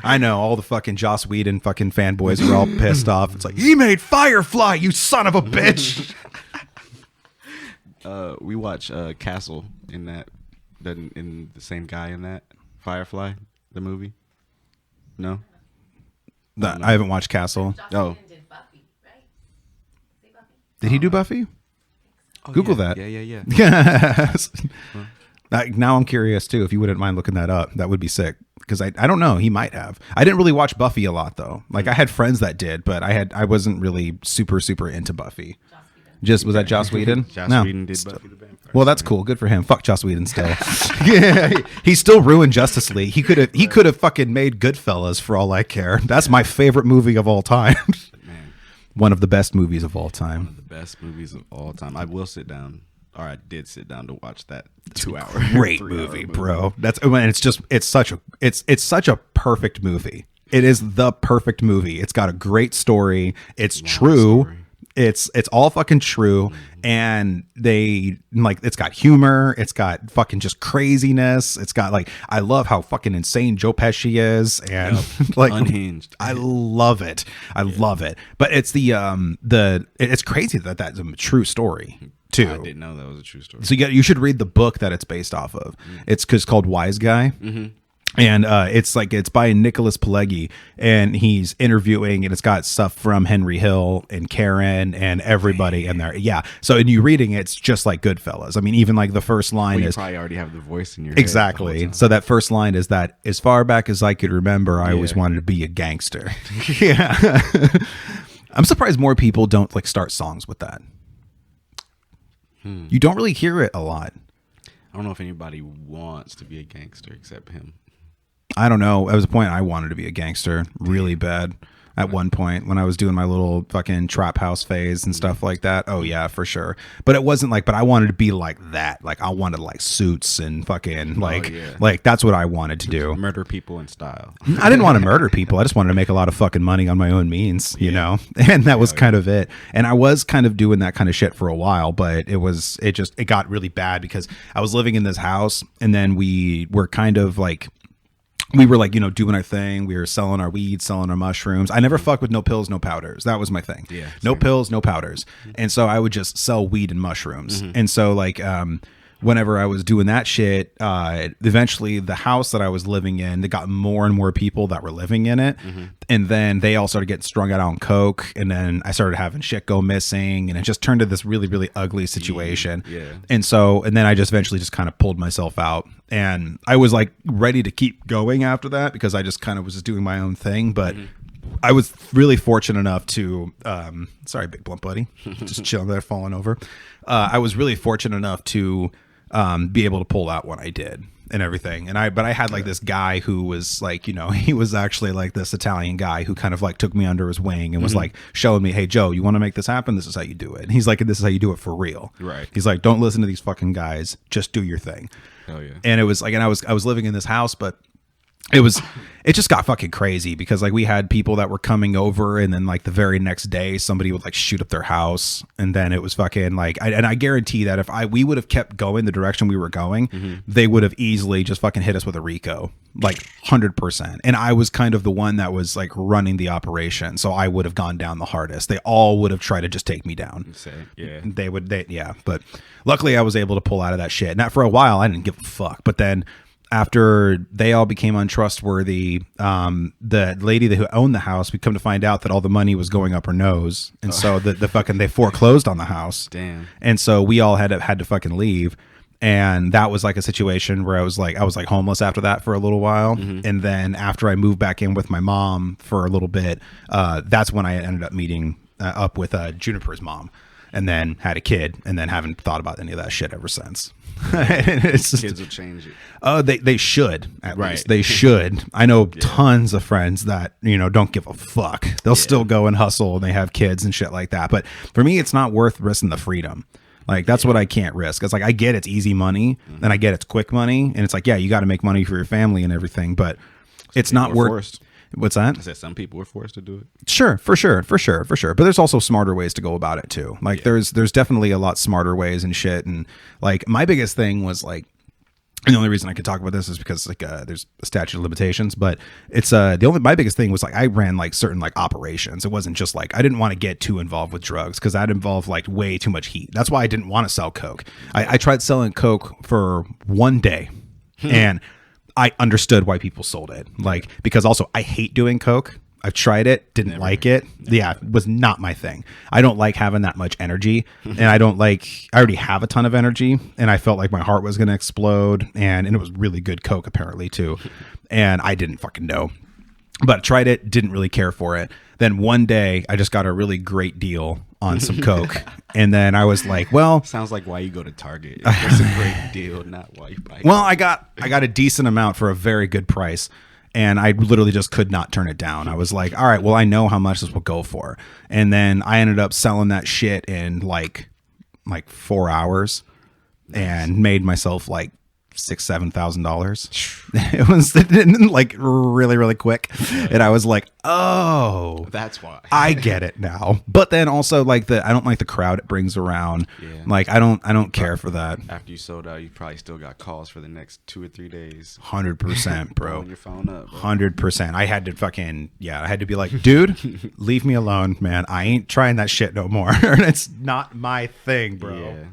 Speaker 1: I know all the fucking Joss Whedon fucking fanboys are all pissed off. It's like, he made Firefly, you son of a bitch.
Speaker 2: We watch Castle in that, in the same guy in that Firefly, the movie. No,
Speaker 1: I haven't watched Castle.
Speaker 2: Oh,
Speaker 5: Did Buffy, right? Say Buffy.
Speaker 1: Did he do Buffy? Google that.
Speaker 2: Yeah.
Speaker 1: Yes. Now I'm curious too. If you wouldn't mind looking that up, that would be sick. Because I don't know, he might have. I didn't really watch Buffy a lot though. Like I had friends that did, but I wasn't really super into Buffy. Was that Joss Whedon?
Speaker 2: Joss Whedon did Buffy the Vampire.
Speaker 1: Well, that's cool. Good for him. Fuck Joss Whedon still. Yeah, he still ruined Justice League. He could have fucking made Goodfellas for all I care. That's my favorite movie of all time.
Speaker 2: Man,
Speaker 1: One of the best movies of all time.
Speaker 2: one of the best movies of all time. I will sit down, or I did sit down to watch that 2-hour
Speaker 1: Great
Speaker 2: 3-hour
Speaker 1: movie, bro. It's such a perfect movie. It is the perfect movie. It's got a great story. It's true.
Speaker 2: Story.
Speaker 1: It's all fucking true. And it's got humor. It's got fucking just craziness. It's got I love how fucking insane Joe Pesci is, and
Speaker 2: Unhinged.
Speaker 1: I love it. I love it. But it's it's crazy that's a true story too.
Speaker 2: I didn't know that was a true story.
Speaker 1: So you should read the book that it's based off of. It's called Wise Guy. And it's by Nicholas Pileggi, and he's interviewing, and it's got stuff from Henry Hill and Karen and everybody in there. Yeah. So in you reading it, it's just like Goodfellas. I mean, even the first line
Speaker 2: You
Speaker 1: is
Speaker 2: probably already have the voice in your head
Speaker 1: exactly.
Speaker 2: the whole time.
Speaker 1: So that first line is that as far back as I could remember, I always wanted to be a gangster. Yeah. I'm surprised more people don't start songs with that. You don't really hear it a lot.
Speaker 2: I don't know if anybody wants to be a gangster except him.
Speaker 1: I don't know. At a point, I wanted to be a gangster really bad. At one point, when I was doing my little fucking trap house phase and stuff like that. Oh yeah, for sure. But it wasn't but I wanted to be like that. I wanted suits and fucking that's what I wanted to do.
Speaker 2: Murder people in style.
Speaker 1: I didn't want to murder people. I just wanted to make a lot of fucking money on my own means, you know? And that was kind of it. And I was kind of doing that kind of shit for a while, but it got really bad because I was living in this house, and then we were kind of we were like, doing our thing. We were selling our weed, selling our mushrooms. I never fucked with no pills, no powders. That was my thing.
Speaker 2: Yeah,
Speaker 1: no
Speaker 2: same.
Speaker 1: pills, no powders. And so I would just sell weed and mushrooms. And so like, whenever I was doing that shit, eventually the house that I was living in, they got more and more people that were living in it. And then they all started getting strung out on coke. And then I started having shit go missing, and it just turned to this really, really ugly situation.
Speaker 2: Yeah.
Speaker 1: And then I just eventually just kind of pulled myself out, and I was like ready to keep going after that because I just kind of was just doing my own thing. But I was really fortunate enough to, sorry, big blunt buddy, just chilling there, falling over. I was really fortunate enough to be able to pull out when I did and everything. But I had like this guy who was like, he was actually like this Italian guy who kind of like took me under his wing and was like showing me, hey, Joe, you want to make this happen? This is how you do it. And he's like, this is how you do it for real.
Speaker 2: Right.
Speaker 1: He's like, don't listen to these fucking guys. Just do your thing.
Speaker 2: Oh yeah.
Speaker 1: And it was like, and I was living in this house, but it just got fucking crazy because like we had people that were coming over, and then like the very next day somebody would like shoot up their house, and then it was fucking like, I guarantee that if we would have kept going the direction we were going, they would have easily just fucking hit us with a RICO, like 100%. And I was kind of the one that was like running the operation, so I would have gone down the hardest. They all would have tried to just take me down.
Speaker 2: Yeah.
Speaker 1: But luckily I was able to pull out of that shit. Not for a while, I didn't give a fuck, but then after they all became untrustworthy, the lady who owned the house, we come to find out that all the money was going up her nose, and so the fucking they foreclosed on the house.
Speaker 2: Damn.
Speaker 1: And so we all had to fucking leave, and that was like a situation where I was like homeless after that for a little while, and then after I moved back in with my mom for a little bit, that's when I ended up meeting up with Juniper's mom, and then had a kid, and then haven't thought about any of that shit ever since. It's just,
Speaker 2: Kids will change it.
Speaker 1: They should, at
Speaker 2: Right.
Speaker 1: least they should. I know tons of friends that don't give a fuck. They'll still go and hustle, and they have kids and shit like that. But for me, it's not worth risking the freedom. Like that's what I can't risk. It's like I get it's easy money, and I get it's quick money, and it's like you got to make money for your family and everything, but it's not worth.
Speaker 2: Forced.
Speaker 1: What's that?
Speaker 2: I said some people were forced to do it.
Speaker 1: Sure, for sure. But there's also smarter ways to go about it too. Like there's definitely a lot smarter ways and shit. And like my biggest thing was like, and the only reason I could talk about this is because like there's a statute of limitations. But it's my biggest thing was like I ran like certain like operations. It wasn't just like I didn't want to get too involved with drugs because that involved like way too much heat. That's why I didn't want to sell coke. I tried selling coke for one day, and I understood why people sold it. Like, because also I hate doing coke. I've tried it, didn't like it. Yeah, it was not my thing. I don't like having that much energy, and I already have a ton of energy, and I felt like my heart was going to explode, and it was really good coke apparently too. And I didn't fucking know. But I tried it, didn't really care for it. Then one day I just got a really great deal on some coke. And then I was like, well,
Speaker 2: sounds like why you go to Target. It's a great deal, not why you buy.
Speaker 1: Well, I got a decent amount for a very good price, and I literally just could not turn it down. I was like, all right, well, I know how much this will go for. And then I ended up selling that shit in like 4 hours and made myself like $6,000-$7,000. It was like really, really quick. And I was like, oh,
Speaker 2: that's why.
Speaker 1: I get it now. But then also like I don't like the crowd it brings around.
Speaker 2: Yeah.
Speaker 1: Like I don't care for that.
Speaker 2: After you sold out, you probably still got calls for the next 2 or 3 days.
Speaker 1: 100%, bro.
Speaker 2: Blowing your phone up, bro.
Speaker 1: 100%. I had to be like, dude, leave me alone, man. I ain't trying that shit no more. It's not my thing, bro.
Speaker 2: Yeah.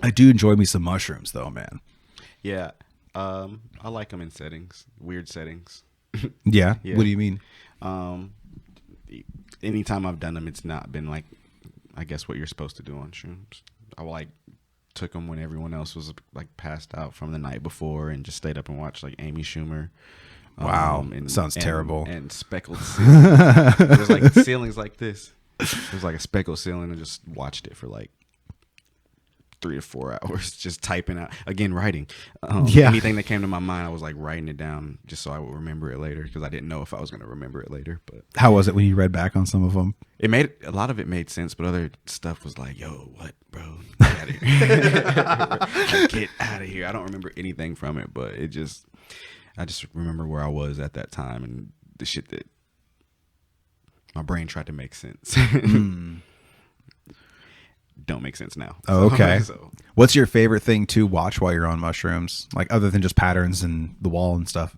Speaker 1: I do enjoy me some mushrooms though, man.
Speaker 2: Yeah. I like them in settings, weird settings.
Speaker 1: Yeah?
Speaker 2: Yeah.
Speaker 1: What do you mean?
Speaker 2: Anytime I've done them, it's not been like, I guess what you're supposed to do on shrooms. I like took them when everyone else was like passed out from the night before and just stayed up and watched like Amy Schumer.
Speaker 1: Wow. Sounds terrible.
Speaker 2: And speckled ceiling. It was like ceilings like this. It was like a speckled ceiling, and just watched it for like 3 to 4 hours, just typing out, again, writing. Anything that came to my mind, I was like writing it down just so I would remember it later, because I didn't know if I was going to remember it later. But
Speaker 1: how was it when you read back on some of them?
Speaker 2: A lot of it made sense, but other stuff was like, yo, what, bro? Get out of here. Get out of here. I don't remember anything from it, but I just remember where I was at that time and the shit that my brain tried to make sense. don't make sense now.
Speaker 1: Oh, okay.
Speaker 2: So,
Speaker 1: What's your favorite thing to watch while you're on mushrooms? Like other than just patterns and the wall and stuff?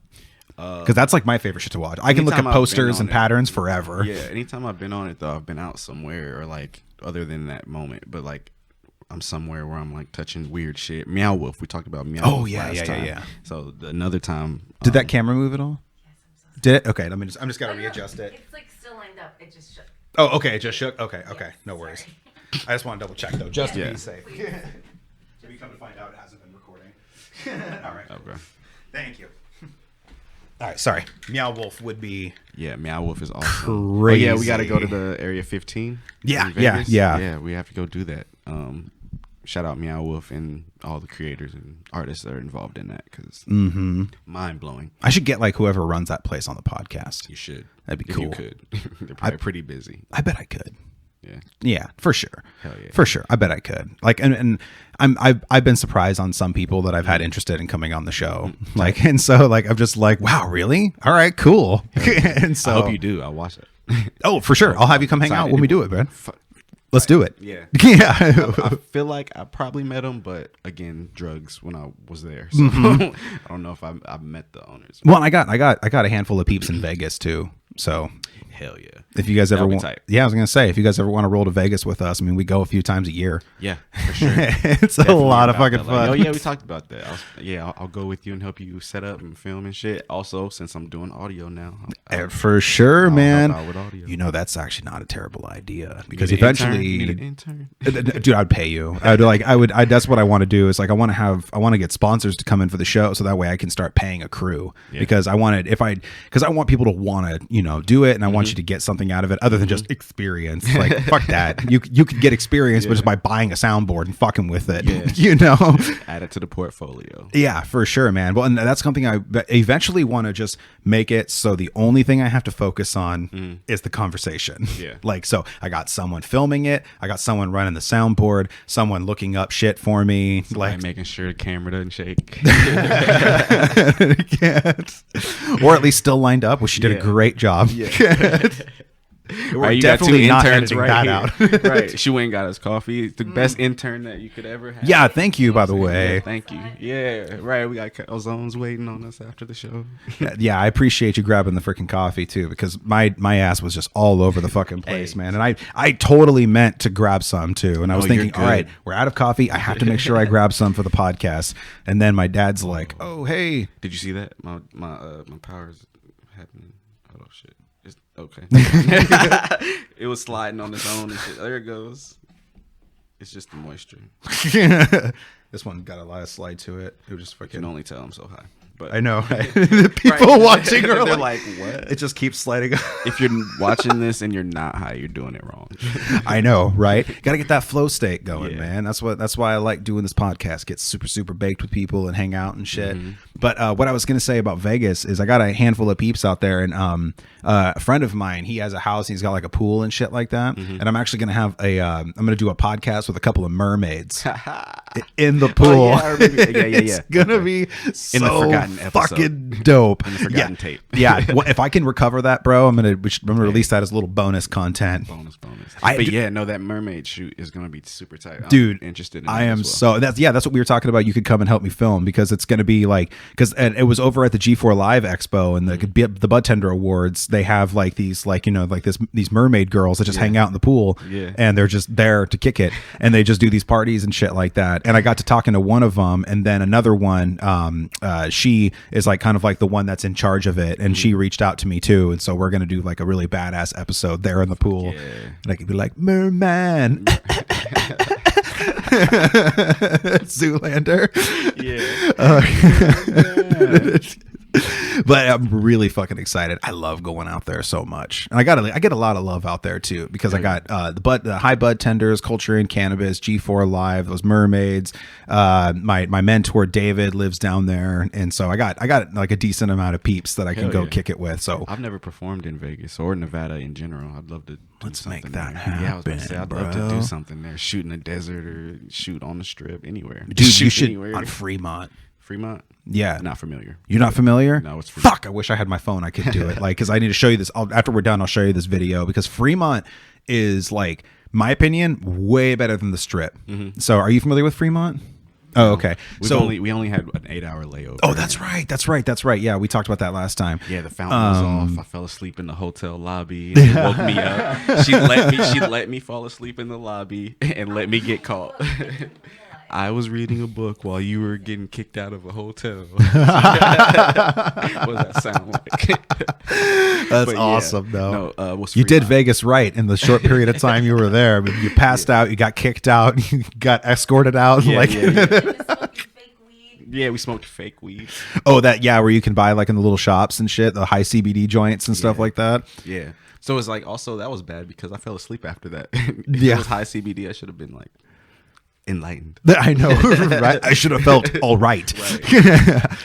Speaker 1: Because that's like my favorite shit to watch. I can look at
Speaker 2: anytime I've been
Speaker 1: posters
Speaker 2: on
Speaker 1: and
Speaker 2: it-
Speaker 1: patterns forever.
Speaker 2: yeah, anytime I've been on it though, I've been out somewhere or like other than that moment, but like I'm somewhere where I'm like touching weird shit. Meow Wolf, we talked about Meow
Speaker 1: Oh,
Speaker 2: Wolf
Speaker 1: yeah,
Speaker 2: last
Speaker 1: yeah,
Speaker 2: time.
Speaker 1: yeah.
Speaker 2: So another time,
Speaker 1: Did that camera move at all? Did it? Okay, I'm just gotta
Speaker 5: No, no,
Speaker 1: readjust it.
Speaker 5: It's like still lined up. It just shook.
Speaker 1: Oh, okay, it just shook. Okay, no worries.
Speaker 5: Sorry.
Speaker 1: I just want to double check though, just to
Speaker 2: Yeah.
Speaker 1: be safe. So we come to find out it hasn't been recording. All right.
Speaker 2: Okay.
Speaker 1: Thank you. All right, sorry. Meow Wolf would be.
Speaker 2: Yeah, Meow Wolf is awesome.
Speaker 1: Crazy.
Speaker 2: Oh, yeah, we got to go to the Area 15.
Speaker 1: Yeah,
Speaker 2: in Vegas.
Speaker 1: yeah.
Speaker 2: Yeah, we have to go do that. Shout out Meow Wolf and all the creators and artists that are involved in that because mind blowing.
Speaker 1: I should get like whoever runs that place on the podcast.
Speaker 2: You should.
Speaker 1: That'd be
Speaker 2: if
Speaker 1: cool.
Speaker 2: You could. They're probably pretty busy.
Speaker 1: I bet I could.
Speaker 2: Yeah.
Speaker 1: Yeah, for sure.
Speaker 2: Hell yeah.
Speaker 1: For sure. I bet I could. Like, and I've been surprised on some people that I've had interested in coming on the show. Like, and so like, I'm just like, wow, really? All right, cool. And so
Speaker 2: I hope you do. I'll watch it.
Speaker 1: Oh, for sure. I'll have you come hang out when we do it, man. Let's do it.
Speaker 2: Yeah.
Speaker 1: Yeah.
Speaker 2: I feel like I probably met him, but again, drugs when I was there. So I don't know if I've met the owners.
Speaker 1: Well, I got a handful of peeps in Vegas too. So
Speaker 2: Hell yeah.
Speaker 1: if you guys ever
Speaker 2: That'll be
Speaker 1: want,
Speaker 2: tight.
Speaker 1: yeah, I was gonna say if you guys ever want to roll to Vegas with us, I mean, we go a few times a year.
Speaker 2: Yeah, for sure.
Speaker 1: It's a
Speaker 2: Definitely
Speaker 1: lot of
Speaker 2: about
Speaker 1: fucking
Speaker 2: that. Like,
Speaker 1: fun.
Speaker 2: oh yeah, we talked about that. I'll go with you and help you set up and film and shit. Also, since I'm doing audio now,
Speaker 1: For sure,
Speaker 2: I'll
Speaker 1: man.
Speaker 2: help out with audio.
Speaker 1: You know, that's actually not a terrible idea because
Speaker 2: Need an intern?
Speaker 1: eventually,
Speaker 2: You need an intern.
Speaker 1: dude, I'd pay you. That's what I want to do. Is like I want to get sponsors to come in for the show, so that way I can start paying a crew.
Speaker 2: Yeah.
Speaker 1: Because I want people to want to do it, and I want you to get something out of it other than just experience. Like fuck that. You could get experience, but just by buying a soundboard and fucking with it.
Speaker 2: Yeah.
Speaker 1: You know.
Speaker 2: Add it to the portfolio.
Speaker 1: Yeah, for sure, man. Well, and that's something I eventually want to just make it so the only thing I have to focus on is the conversation.
Speaker 2: Yeah.
Speaker 1: Like, so I got someone filming it, I got someone running the soundboard, someone looking up shit for me,
Speaker 2: Like making sure the camera doesn't shake.
Speaker 1: or at least still lined up, which she did a
Speaker 2: Yeah.
Speaker 1: great job.
Speaker 2: Right, you
Speaker 1: definitely not
Speaker 2: got 2 interns
Speaker 1: editing
Speaker 2: right
Speaker 1: that
Speaker 2: here.
Speaker 1: out.
Speaker 2: Right, she went and got us coffee. The best intern that you could ever have.
Speaker 1: Yeah, thank you, by the way.
Speaker 2: Yeah, thank you. Yeah, right. We got calzones waiting on us after the show.
Speaker 1: Yeah, I appreciate you grabbing the freaking coffee too, because my ass was just all over the fucking place,
Speaker 2: Hey.
Speaker 1: man. And I totally meant to grab some too. And I was
Speaker 2: Oh, you're
Speaker 1: thinking, all right,
Speaker 2: good.
Speaker 1: we're out of coffee. I have to make sure I grab some for the podcast. And then my dad's like, oh hey,
Speaker 2: Did you see that? My power's happening. Oh shit. It's okay. It was sliding on its own and shit. There it goes. It's just the moisture.
Speaker 1: this one got a lot of slide to it. It was just
Speaker 2: You
Speaker 1: fucking.
Speaker 2: can only tell I'm so high. But
Speaker 1: I know. Right? The people watching are
Speaker 2: they're
Speaker 1: like,
Speaker 2: like, what?
Speaker 1: it just keeps sliding.
Speaker 2: If you're watching this and you're not high, you're doing it wrong.
Speaker 1: I know, right? Got to get that flow state going,
Speaker 2: Yeah.
Speaker 1: man. That's why I like doing this podcast. Get super super baked with people and hang out and shit.
Speaker 2: Mm-hmm.
Speaker 1: But what I was gonna say about Vegas is I got a handful of peeps out there, and a friend of mine, he has a house. And he's got like a pool and shit like that.
Speaker 2: Mm-hmm.
Speaker 1: And I'm actually gonna have I'm gonna do a podcast with a couple of mermaids in the pool.
Speaker 2: yeah, I remember. Yeah.
Speaker 1: It's gonna be so
Speaker 2: In the forgotten episode.
Speaker 1: fucking dope.
Speaker 2: In the forgotten
Speaker 1: yeah.
Speaker 2: tape.
Speaker 1: Yeah, well, if I can recover that, bro, I'm gonna release that as a little bonus content.
Speaker 2: Bonus.
Speaker 1: I-
Speaker 2: But yeah, no, that mermaid shoot is gonna be super tight. I'm
Speaker 1: Dude,
Speaker 2: interested in
Speaker 1: I
Speaker 2: that
Speaker 1: am
Speaker 2: as well.
Speaker 1: so that's what we were talking about. You could come and help me film because it's going to be like and it was over at the G4 Live Expo and the Bud Tender Awards. They have like these these mermaid girls that just hang out in the pool,
Speaker 2: Yeah.
Speaker 1: and they're just there to kick it, and they just do these parties and shit like that. And I got to talking to one of them, and then another one, she is like kind of like the one that's in charge of it, and she reached out to me too, and so we're gonna do like a really badass episode there in the pool,
Speaker 2: Yeah.
Speaker 1: and I could be like merman. Zoolander.
Speaker 2: Yeah.
Speaker 1: But I'm really fucking excited. I love going out there so much, and I get a lot of love out there too because I got the high bud tenders, culture and cannabis, G4 Live, those mermaids. My mentor David lives down there, and so I got like a decent amount of peeps that I can
Speaker 2: Hell
Speaker 1: go
Speaker 2: yeah.
Speaker 1: kick it with. So
Speaker 2: I've never performed in Vegas or Nevada in general. I'd love to do
Speaker 1: Let's make
Speaker 2: something
Speaker 1: that
Speaker 2: there. Yeah, I was about to say, I'd
Speaker 1: happen,
Speaker 2: love to
Speaker 1: bro.
Speaker 2: do something there. Shoot in the desert or shoot on the strip, anywhere.
Speaker 1: dude,
Speaker 2: Shoot
Speaker 1: you should
Speaker 2: anywhere.
Speaker 1: on Fremont.
Speaker 2: Fremont.
Speaker 1: Yeah.
Speaker 2: Not familiar.
Speaker 1: You're not familiar?
Speaker 2: No, it's Fremont.
Speaker 1: Fuck, I wish I had my phone. I could do it. Like, because I need to show you this. After we're done, I'll show you this video because Fremont is, like, my opinion, way better than the Strip. So are you familiar with Fremont? Oh, okay.
Speaker 2: We only had an 8-hour layover.
Speaker 1: Oh, that's right. Yeah, we talked about that last time.
Speaker 2: Yeah, the fountain was off. I fell asleep in the hotel lobby. And she woke me up. She let me fall asleep in the lobby and let me get caught. I was reading a book while you were getting kicked out of a hotel. What does that sound like?
Speaker 1: That's awesome, though.
Speaker 2: No, what's
Speaker 1: you did
Speaker 2: Fremont?
Speaker 1: Vegas right in the short period of time you were there. I mean, you passed out, you got kicked out, you got escorted out.
Speaker 2: Yeah,
Speaker 1: like,
Speaker 2: yeah, we smoked fake weed.
Speaker 1: Oh, where you can buy like in the little shops and shit, the high CBD joints and stuff like that.
Speaker 2: Yeah. So it's like also that was bad because I fell asleep after that. If
Speaker 1: Yeah.
Speaker 2: it was high CBD, I should have been like enlightened.
Speaker 1: I know, right? I should have felt all right.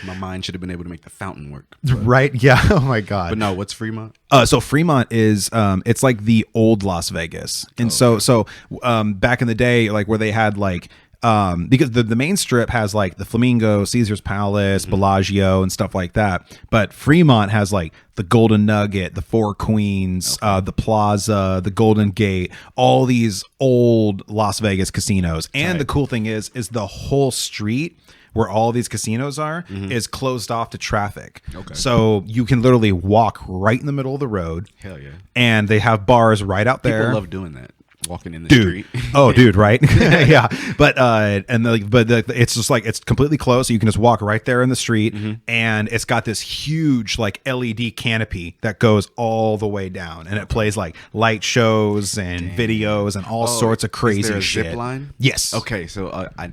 Speaker 2: My mind should have been able to make the fountain work.
Speaker 1: Right? Yeah. Oh my god.
Speaker 2: But no, what's Fremont?
Speaker 1: So Fremont is it's like the old Las Vegas, and so back in the day, like where they had like because the main strip has like the Flamingo, Caesar's Palace, Bellagio, and stuff like that. But Fremont has like the Golden Nugget, the Four Queens, the Plaza, the Golden Gate, all these old Las Vegas casinos. And the cool thing is the whole street where all these casinos are is closed off to traffic. Okay. So you can literally walk right in the middle of the road.
Speaker 2: Hell yeah.
Speaker 1: And they have bars right out there.
Speaker 2: People love doing that. Walking in the street.
Speaker 1: Oh, dude, right? Yeah. But it's just like it's completely closed, so you can just walk right there in the street, and it's got this huge like LED canopy that goes all the way down, and it plays like light shows and videos and all sorts of crazy
Speaker 2: is there a
Speaker 1: shit.
Speaker 2: zip line?
Speaker 1: Yes.
Speaker 2: Okay, so I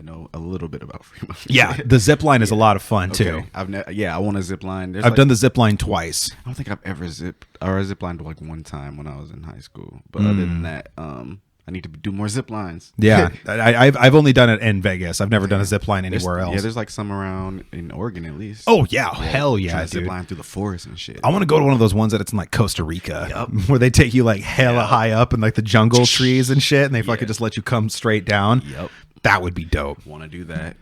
Speaker 2: know a little bit about Fremont.
Speaker 1: Yeah, the zip line is a lot of fun too.
Speaker 2: I want a zip line.
Speaker 1: I've done the zip line twice.
Speaker 2: I don't think I've ever zip lined like one time when I was in high school. But other than that, I need to do more zip lines.
Speaker 1: Yeah, I've only done it in Vegas. I've never done a zip line anywhere else.
Speaker 2: Yeah, there's like some around in Oregon at least.
Speaker 1: Oh yeah, hell yeah,
Speaker 2: trying to
Speaker 1: dude.
Speaker 2: zip line through the forest and shit.
Speaker 1: I want to go to one of those ones that it's in like Costa Rica, where they take you like hella high up in like the jungle trees and shit, and they fucking just let you come straight down.
Speaker 2: Yep,
Speaker 1: that would be dope.
Speaker 2: Want to do that?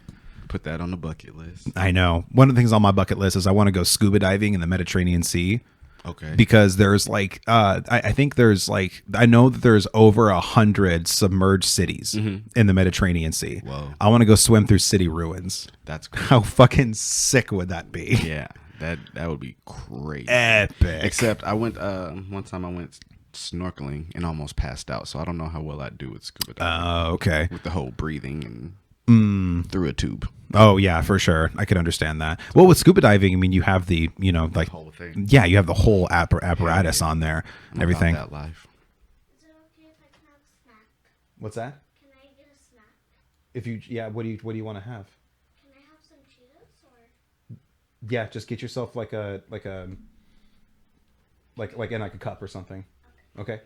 Speaker 2: Put that on the bucket list.
Speaker 1: I know. One of the things on my bucket list is I want to go scuba diving in the Mediterranean Sea.
Speaker 2: Okay.
Speaker 1: Because there's like, I think there's like, I know that there's over 100 submerged cities in the Mediterranean Sea.
Speaker 2: Whoa.
Speaker 1: I want to go swim through city ruins.
Speaker 2: That's cool.
Speaker 1: How fucking sick would that be?
Speaker 2: Yeah, that would be crazy.
Speaker 1: Epic.
Speaker 2: Except I went one time I went snorkeling and almost passed out, so I don't know how well I'd do with scuba diving.
Speaker 1: Oh, okay.
Speaker 2: With the whole breathing and through a tube.
Speaker 1: Oh yeah, for sure. I could understand that. Well, with scuba diving, I mean, you have the, like,
Speaker 2: whole thing.
Speaker 1: Yeah, you have the whole apparatus on there and everything.
Speaker 2: That life.
Speaker 6: Is it okay if I can have a snack?
Speaker 1: What's that?
Speaker 6: Can I get a snack?
Speaker 1: If you, what do you want to have?
Speaker 6: Can I have some Cheetos or?
Speaker 1: Yeah, just get yourself like in like a cup or something. Okay.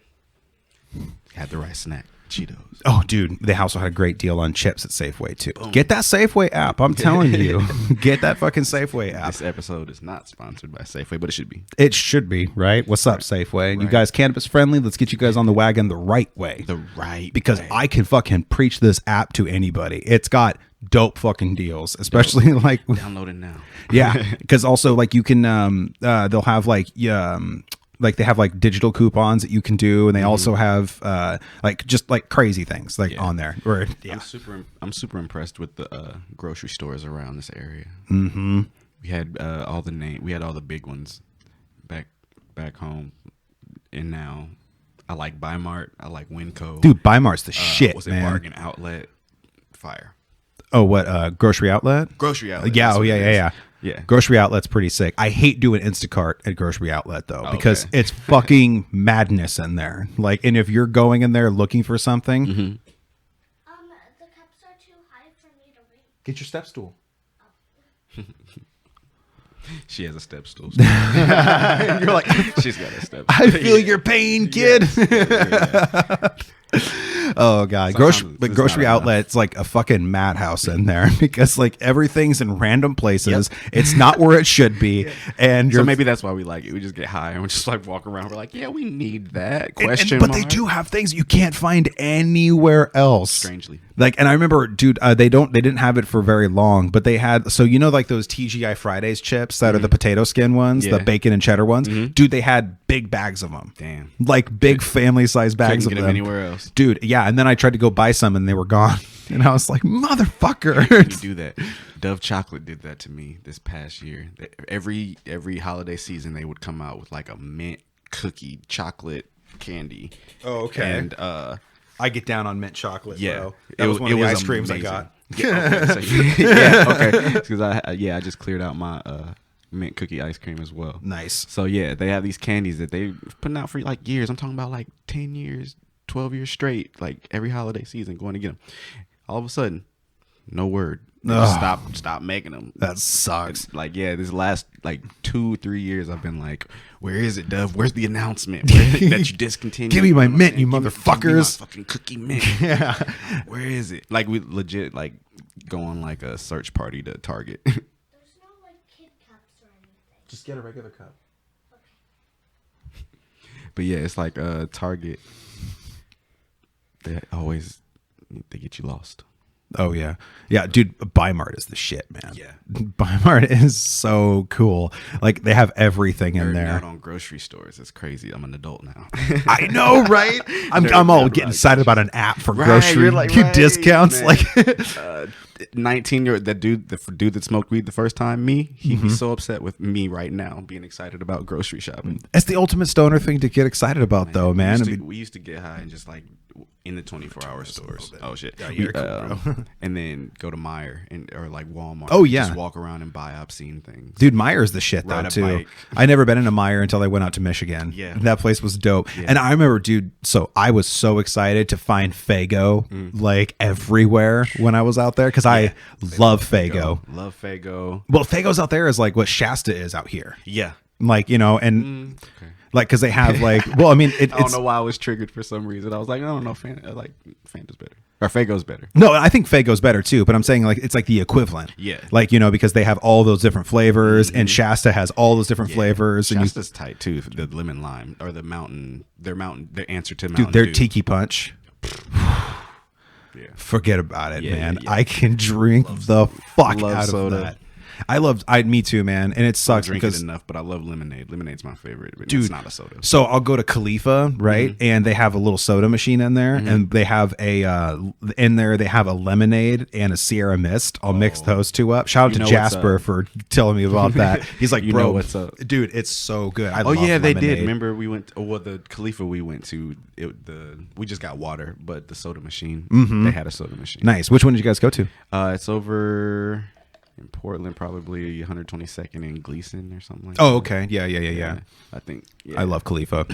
Speaker 2: Had the right snack. Cheetos.
Speaker 1: Oh, dude, they also had a great deal on chips at Safeway too. Boom. Get that Safeway app. I'm telling you, get that fucking Safeway app.
Speaker 2: This episode is not sponsored by Safeway, but it should be.
Speaker 1: It should be, right? What's up, Safeway? You guys cannabis friendly? Let's get you guys on the wagon the right way.
Speaker 2: The right
Speaker 1: because
Speaker 2: way.
Speaker 1: I can fucking preach this app to anybody. It's got dope fucking deals, especially like
Speaker 2: download it now.
Speaker 1: Yeah, because also like you can they'll have like they have like digital coupons that you can do, and they also have like just like crazy things like on there. Or
Speaker 2: I'm super impressed with the grocery stores around this area.
Speaker 1: Mm-hmm.
Speaker 2: We had we had all the big ones back home, and now I like Bi-Mart. I like Winco.
Speaker 1: Dude, Bi-Mart's the shit,
Speaker 2: was it
Speaker 1: man.
Speaker 2: Bargain Outlet? Fire.
Speaker 1: Oh, what grocery outlet?
Speaker 2: Grocery outlet.
Speaker 1: Yeah. Oh, yeah.
Speaker 2: Yeah.
Speaker 1: Grocery outlet's pretty sick. I hate doing Instacart at grocery outlet though, because it's fucking madness in there. Like, and if you're going in there looking for something,
Speaker 6: The cups are too high for me to reach.
Speaker 1: get your step stool.
Speaker 2: She has a step stool.
Speaker 1: You're like,
Speaker 2: she's got a step.
Speaker 1: I feel your pain, kid. Oh god, grocery outlet's like a fucking madhouse in there because like everything's in random places. It's not where it should be, and
Speaker 2: so maybe that's why we like it. We just get high and we just like walk around. We're like, yeah, we need that. Question
Speaker 1: but
Speaker 2: mark.
Speaker 1: they do have things you can't find anywhere else.
Speaker 2: Strangely,
Speaker 1: Like, and I remember, dude, they didn't have it for very long, but they had, so you know, like those TGI Fridays chips that are the potato skin ones, the bacon and cheddar ones, dude, they had big bags of them.
Speaker 2: Damn.
Speaker 1: Like big family size bags
Speaker 2: Couldn't
Speaker 1: of
Speaker 2: get
Speaker 1: them.
Speaker 2: anywhere else.
Speaker 1: Dude, yeah. And then I tried to go buy some and they were gone. And I was like, motherfucker.
Speaker 2: You do that. Dove Chocolate did that to me this past year. Every holiday season, they would come out with like a mint cookie chocolate candy.
Speaker 1: Oh, okay.
Speaker 2: And
Speaker 1: I get down on mint chocolate,
Speaker 2: yeah,
Speaker 1: bro. That was one of the ice creams I got.
Speaker 2: Yeah, okay. Yeah, okay. Because I just cleared out my mint cookie ice cream as well.
Speaker 1: Nice.
Speaker 2: So yeah, they have these candies that they've putting out for like years. I'm talking about like 10 years, 12 years straight, like every holiday season going to get them. All of a sudden, no word. They just stop making them.
Speaker 1: That sucks.
Speaker 2: Like, yeah, this last like 2-3 years, I've been like, where is it, Dove? Where's the announcement that you discontinued?
Speaker 1: Give me my mint, you
Speaker 2: Give me
Speaker 1: motherfuckers.
Speaker 2: my fucking cookie mint.
Speaker 1: Yeah.
Speaker 2: Where is it? Like, we legit like go on like a search party to Target.
Speaker 6: There's no like kid cups or anything.
Speaker 1: Just get a regular cup.
Speaker 2: But yeah, it's like Target. They get you lost.
Speaker 1: Oh yeah, yeah, dude. Buy-Mart is the shit, man.
Speaker 2: Yeah.
Speaker 1: Buy-Mart is so cool. Like they have everything in
Speaker 2: Nerding
Speaker 1: there.
Speaker 2: out on grocery stores. It's crazy. I'm an adult now.
Speaker 1: I know, right? I'm all getting excited about an app for grocery
Speaker 2: you're like, right,
Speaker 1: discounts.
Speaker 2: man.
Speaker 1: Like
Speaker 2: 19-year-old, that dude, the dude that smoked weed the first time, he'd be so upset with me right now being excited about grocery shopping.
Speaker 1: it's the ultimate stoner thing to get excited about, though, man.
Speaker 2: We used to get high and just like in the 24-hour stores. Oh shit!
Speaker 1: Yeah, you're cool, bro.
Speaker 2: And then go to Meijer or like Walmart.
Speaker 1: Oh, yeah.
Speaker 2: just walk around and buy obscene things.
Speaker 1: Dude, Meyer's the shit though
Speaker 2: Ride a
Speaker 1: too.
Speaker 2: bike.
Speaker 1: I never been into Meijer until I went out to Michigan.
Speaker 2: Yeah.
Speaker 1: That place was dope.
Speaker 2: Yeah.
Speaker 1: And I remember, dude, so I was so excited to find Faygo like everywhere when I was out there because I love Faygo.
Speaker 2: Love Faygo.
Speaker 1: Well, Faygo's out there is like what Shasta is out here.
Speaker 2: Yeah.
Speaker 1: Like, you know, and
Speaker 2: Okay.
Speaker 1: like because they have like, well, I mean,
Speaker 2: I don't
Speaker 1: it's
Speaker 2: know why I was triggered for some reason. I was like, I don't know, Fanta's better. Or Faygo's better.
Speaker 1: no, I think Faygo's better too, but I'm saying like it's like the equivalent.
Speaker 2: Yeah.
Speaker 1: Like, you know, because they have all those different flavors and Shasta has all those different flavors. And
Speaker 2: Shasta's tight too. The lemon lime or the mountain. Their answer to Mountain
Speaker 1: dude, their
Speaker 2: Dew.
Speaker 1: Tiki Punch.
Speaker 2: Yeah.
Speaker 1: Forget about it,
Speaker 2: Yeah,
Speaker 1: man.
Speaker 2: yeah.
Speaker 1: I can drink the fuck
Speaker 2: love
Speaker 1: out of
Speaker 2: soda.
Speaker 1: that. Me too, man. And it
Speaker 2: I
Speaker 1: sucks
Speaker 2: drink it
Speaker 1: because
Speaker 2: enough, but I love lemonade. Lemonade's my favorite, but
Speaker 1: Dude,
Speaker 2: it's not a soda.
Speaker 1: so I'll go to Khalifa, right? And they have a little soda machine in there, and they have a in there. They have a lemonade and a Sierra Mist. I'll mix those two up. Shout out
Speaker 2: You
Speaker 1: to
Speaker 2: know
Speaker 1: Jasper
Speaker 2: what's
Speaker 1: for telling me about that. He's like,
Speaker 2: You
Speaker 1: bro,
Speaker 2: know what's up.
Speaker 1: dude? It's so good. I
Speaker 2: Oh
Speaker 1: love
Speaker 2: yeah, they did.
Speaker 1: lemonade.
Speaker 2: Remember we went. The Khalifa we went to. We just got water, but the soda machine. They had a soda machine.
Speaker 1: Nice. Which one did you guys go to?
Speaker 2: It's over in Portland, probably 122nd and Gleason or something like that.
Speaker 1: Oh, okay. Yeah.
Speaker 2: I think. Yeah.
Speaker 1: I love Khalifa.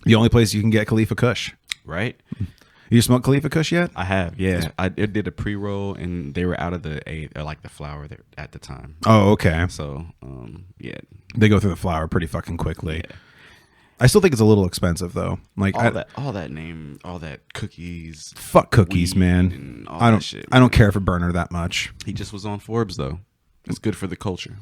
Speaker 1: The only place you can get Khalifa Kush.
Speaker 2: Right.
Speaker 1: You smoked Khalifa Kush yet?
Speaker 2: I have, yeah. I did a pre-roll, and they were out of the flower there at the time.
Speaker 1: Oh, okay.
Speaker 2: So, yeah.
Speaker 1: They go through the flour pretty fucking quickly.
Speaker 2: Yeah.
Speaker 1: I still think it's a little expensive though. Like
Speaker 2: all that cookies.
Speaker 1: fuck cookies,
Speaker 2: weed
Speaker 1: man.
Speaker 2: and all
Speaker 1: I don't
Speaker 2: that shit.
Speaker 1: I don't care for Burner that much.
Speaker 2: He just was on Forbes though. It's good for the culture.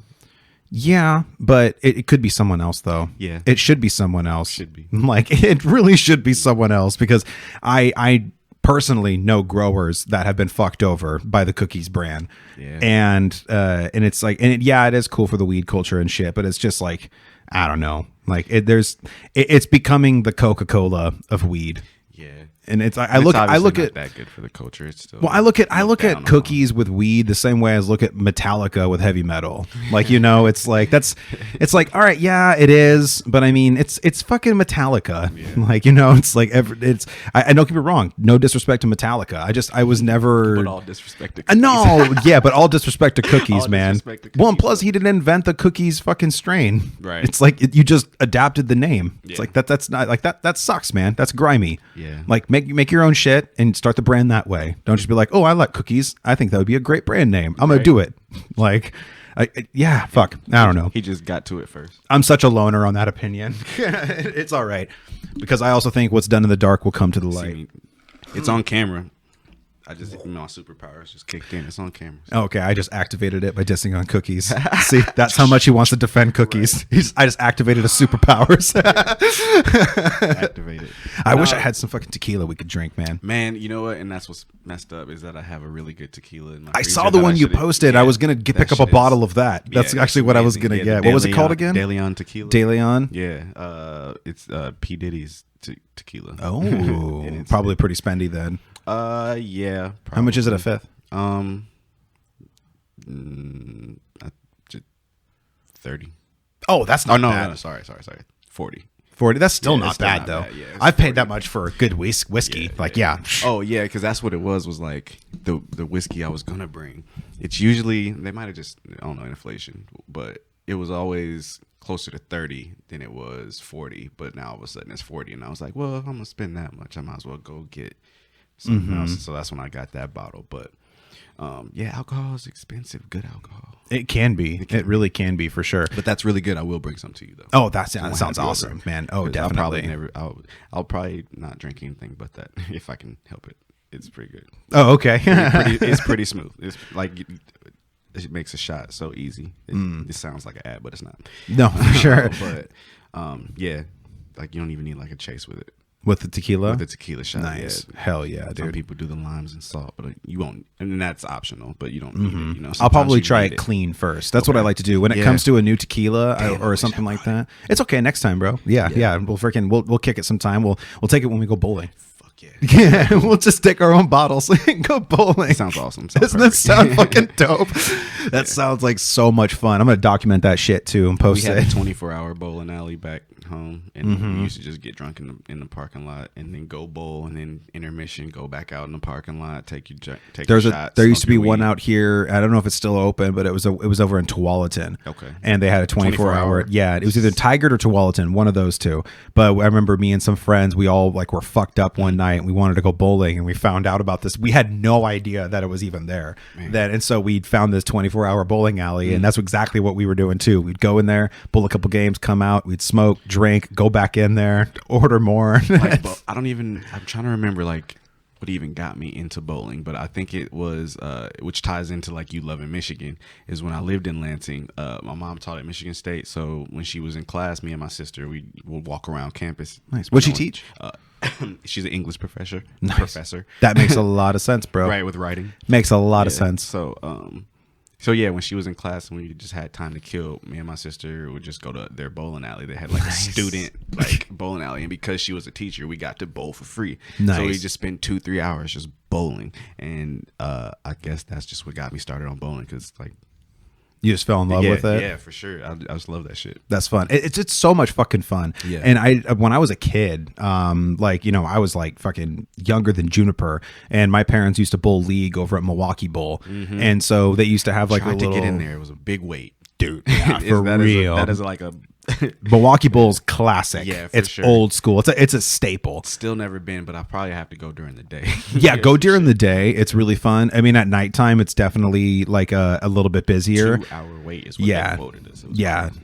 Speaker 1: Yeah, but it could be someone else though.
Speaker 2: Yeah.
Speaker 1: It should be someone else.
Speaker 2: Should be.
Speaker 1: Like it really should be someone else because I personally know growers that have been fucked over by the cookies brand.
Speaker 2: Yeah.
Speaker 1: And it's like it is cool for the weed culture and shit, but it's just like I don't know. Like it's becoming the Coca-Cola of weed.
Speaker 2: Yeah.
Speaker 1: And I
Speaker 2: It's
Speaker 1: look
Speaker 2: obviously
Speaker 1: at
Speaker 2: not that good for the culture. It's still.
Speaker 1: well, I look
Speaker 2: down
Speaker 1: at cookies with weed the same way as look at Metallica with heavy metal. Like, you know, it's like it's like all right, yeah, it is, but I mean, it's fucking Metallica.
Speaker 2: Yeah.
Speaker 1: Like, you know, it's like I don't get me wrong, no disrespect to Metallica. I was never
Speaker 2: But all disrespect to cookies.
Speaker 1: no, yeah, but all disrespect to cookies,
Speaker 2: All
Speaker 1: man.
Speaker 2: disrespect to
Speaker 1: Well, and
Speaker 2: cookies,
Speaker 1: plus he didn't invent the cookies fucking strain.
Speaker 2: Right.
Speaker 1: It's like you just adapted the name. It's
Speaker 2: Yeah.
Speaker 1: like that's not like that sucks, man. That's grimy.
Speaker 2: Yeah.
Speaker 1: Like make your own shit and start the brand that way. Don't just be like, oh, I like cookies. I think that would be a great brand name. I'm gonna
Speaker 2: Right.
Speaker 1: do it. Like, yeah, fuck. I don't know.
Speaker 2: He just got to it first.
Speaker 1: I'm such a loner on that opinion. It's all right because I also think what's done in the dark will come to the light.
Speaker 2: See, it's on camera. I just my superpowers just kicked in. It's on cameras.
Speaker 1: Okay, I just activated it by dissing on cookies. See, that's how much he wants to defend cookies. Right. I just activated his superpowers.
Speaker 2: Activated.
Speaker 1: I wish I had some fucking tequila we could drink, man.
Speaker 2: Man, you know what? And that's what's messed up is that I have a really good tequila in my
Speaker 1: I
Speaker 2: freezer
Speaker 1: saw the
Speaker 2: that
Speaker 1: one you
Speaker 2: should've-
Speaker 1: posted.
Speaker 2: Yeah,
Speaker 1: I was gonna pick up a bottle of that. That's actually what I was gonna get. What was it called again?
Speaker 2: De Leon tequila.
Speaker 1: De Leon.
Speaker 2: Yeah, it's P Diddy's tequila.
Speaker 1: Oh,
Speaker 2: And it's-
Speaker 1: probably pretty spendy then.
Speaker 2: Yeah.
Speaker 1: How much is it a
Speaker 2: probably.
Speaker 1: fifth?
Speaker 2: 30.
Speaker 1: Oh, that's
Speaker 2: Oh
Speaker 1: not bad.
Speaker 2: no, sorry. 40.
Speaker 1: 40. That's still
Speaker 2: Yeah,
Speaker 1: not
Speaker 2: it's still
Speaker 1: bad
Speaker 2: not
Speaker 1: though.
Speaker 2: bad, yeah, it's
Speaker 1: I've paid
Speaker 2: 40.
Speaker 1: that much for a good whiskey. Yeah.
Speaker 2: Oh yeah, because that's what it was like the whiskey I was gonna bring. It's usually they might have just I don't know inflation, but it was always closer to 30 than it was 40. But now all of a sudden it's 40, and I was like, well, if I'm gonna spend that much, I might as well go get something else. So that's when I got that bottle. But yeah, alcohol is expensive. Good alcohol.
Speaker 1: It can be. It really can be for sure.
Speaker 2: But that's really good. I will bring some to you though.
Speaker 1: Oh, that
Speaker 2: I'm
Speaker 1: sounds
Speaker 2: happy
Speaker 1: awesome,
Speaker 2: over it.
Speaker 1: man. Oh,
Speaker 2: 'Cause
Speaker 1: definitely.
Speaker 2: I'll probably not drink anything but that if I can help it. It's pretty good.
Speaker 1: Oh, okay.
Speaker 2: It's pretty smooth. It's like it makes a shot so easy. It sounds like an ad, but it's not.
Speaker 1: No, for sure.
Speaker 2: But yeah, like you don't even need like a chase with it.
Speaker 1: With the tequila?
Speaker 2: With the tequila shot.
Speaker 1: Nice.
Speaker 2: Yeah.
Speaker 1: Hell yeah,
Speaker 2: Some
Speaker 1: dude.
Speaker 2: people do the limes and salt, but you won't. And that's optional, but you don't need it. You know,
Speaker 1: I'll
Speaker 2: Sometimes
Speaker 1: probably
Speaker 2: you
Speaker 1: try
Speaker 2: need
Speaker 1: it clean first. That's what I like to do when it
Speaker 2: Yeah.
Speaker 1: comes to a new tequila
Speaker 2: Damn, I
Speaker 1: or
Speaker 2: wish
Speaker 1: something
Speaker 2: I
Speaker 1: like that. It's okay next time, bro. Yeah. We'll kick it sometime. We'll take it when we go bowling.
Speaker 2: Fuck yeah.
Speaker 1: Yeah, we'll just take our own bottles and go bowling.
Speaker 2: Sounds awesome. Sounds
Speaker 1: Doesn't that
Speaker 2: perfect.
Speaker 1: sound fucking dope? That sounds like so much fun. I'm gonna document that shit too and
Speaker 2: We
Speaker 1: post
Speaker 2: had a
Speaker 1: it.
Speaker 2: 24-hour bowling alley back home, and we used to just get drunk in the parking lot, and then go bowl, and then intermission, go back out in the parking lot, take your shots.
Speaker 1: There used to
Speaker 2: smoke
Speaker 1: be
Speaker 2: your
Speaker 1: one
Speaker 2: weed.
Speaker 1: out here. I don't know if it's still open, but it was over in Tualatin.
Speaker 2: Okay.
Speaker 1: And they had a 24-hour.
Speaker 2: 24-hour?
Speaker 1: Yeah, it was either Tigard or Tualatin, one of those two. But I remember me and some friends, we all like were fucked up one night, and we wanted to go bowling, and we found out about this. We had no idea that it was even there. And so we found this 24-hour bowling alley, and that's exactly what we were doing too. We'd go in there, bowl a couple games, come out, we'd smoke, drink, go back in there, order more.
Speaker 2: Like, I'm trying to remember like what even got me into bowling, but I think it was which ties into like you loving Michigan is when I lived in Lansing. My mom taught at Michigan State, so when she was in class, me and my sister we would walk around campus.
Speaker 1: Nice. What'd she teach?
Speaker 2: She's an English professor.
Speaker 1: Nice. That makes a lot of sense, bro.
Speaker 2: Right, with writing.
Speaker 1: Makes a lot of
Speaker 2: Yeah.
Speaker 1: sense.
Speaker 2: So yeah, when she was in class and we just had time to kill, me and my sister would just go to their bowling alley. They had like a student like bowling alley, and because she was a teacher, we got to bowl for free.
Speaker 1: Nice.
Speaker 2: So we just spent 2-3 hours just bowling, and I guess that's just what got me started on bowling because like
Speaker 1: You just fell in love with it.
Speaker 2: Yeah, for sure. I just love that shit.
Speaker 1: That's fun. It's so much fucking fun.
Speaker 2: Yeah.
Speaker 1: And when I was a kid, like, you know, I was like fucking younger than Juniper, and my parents used to bowl league over at Milwaukee Bowl. And so they used to have like
Speaker 2: Tried
Speaker 1: a
Speaker 2: to
Speaker 1: little
Speaker 2: get in there. It was a big weight.
Speaker 1: dude. Yeah, for
Speaker 2: That
Speaker 1: real.
Speaker 2: that is like a
Speaker 1: Milwaukee Bowl's classic.
Speaker 2: Yeah, for
Speaker 1: it's
Speaker 2: sure.
Speaker 1: old school. It's a staple.
Speaker 2: still never been, but I probably have to go during the day.
Speaker 1: Yeah, go during the day. It's really fun. I mean, at nighttime, it's definitely like a little bit busier.
Speaker 2: 2-hour wait is what
Speaker 1: Yeah,
Speaker 2: they quoted us. It was
Speaker 1: yeah.
Speaker 2: crazy.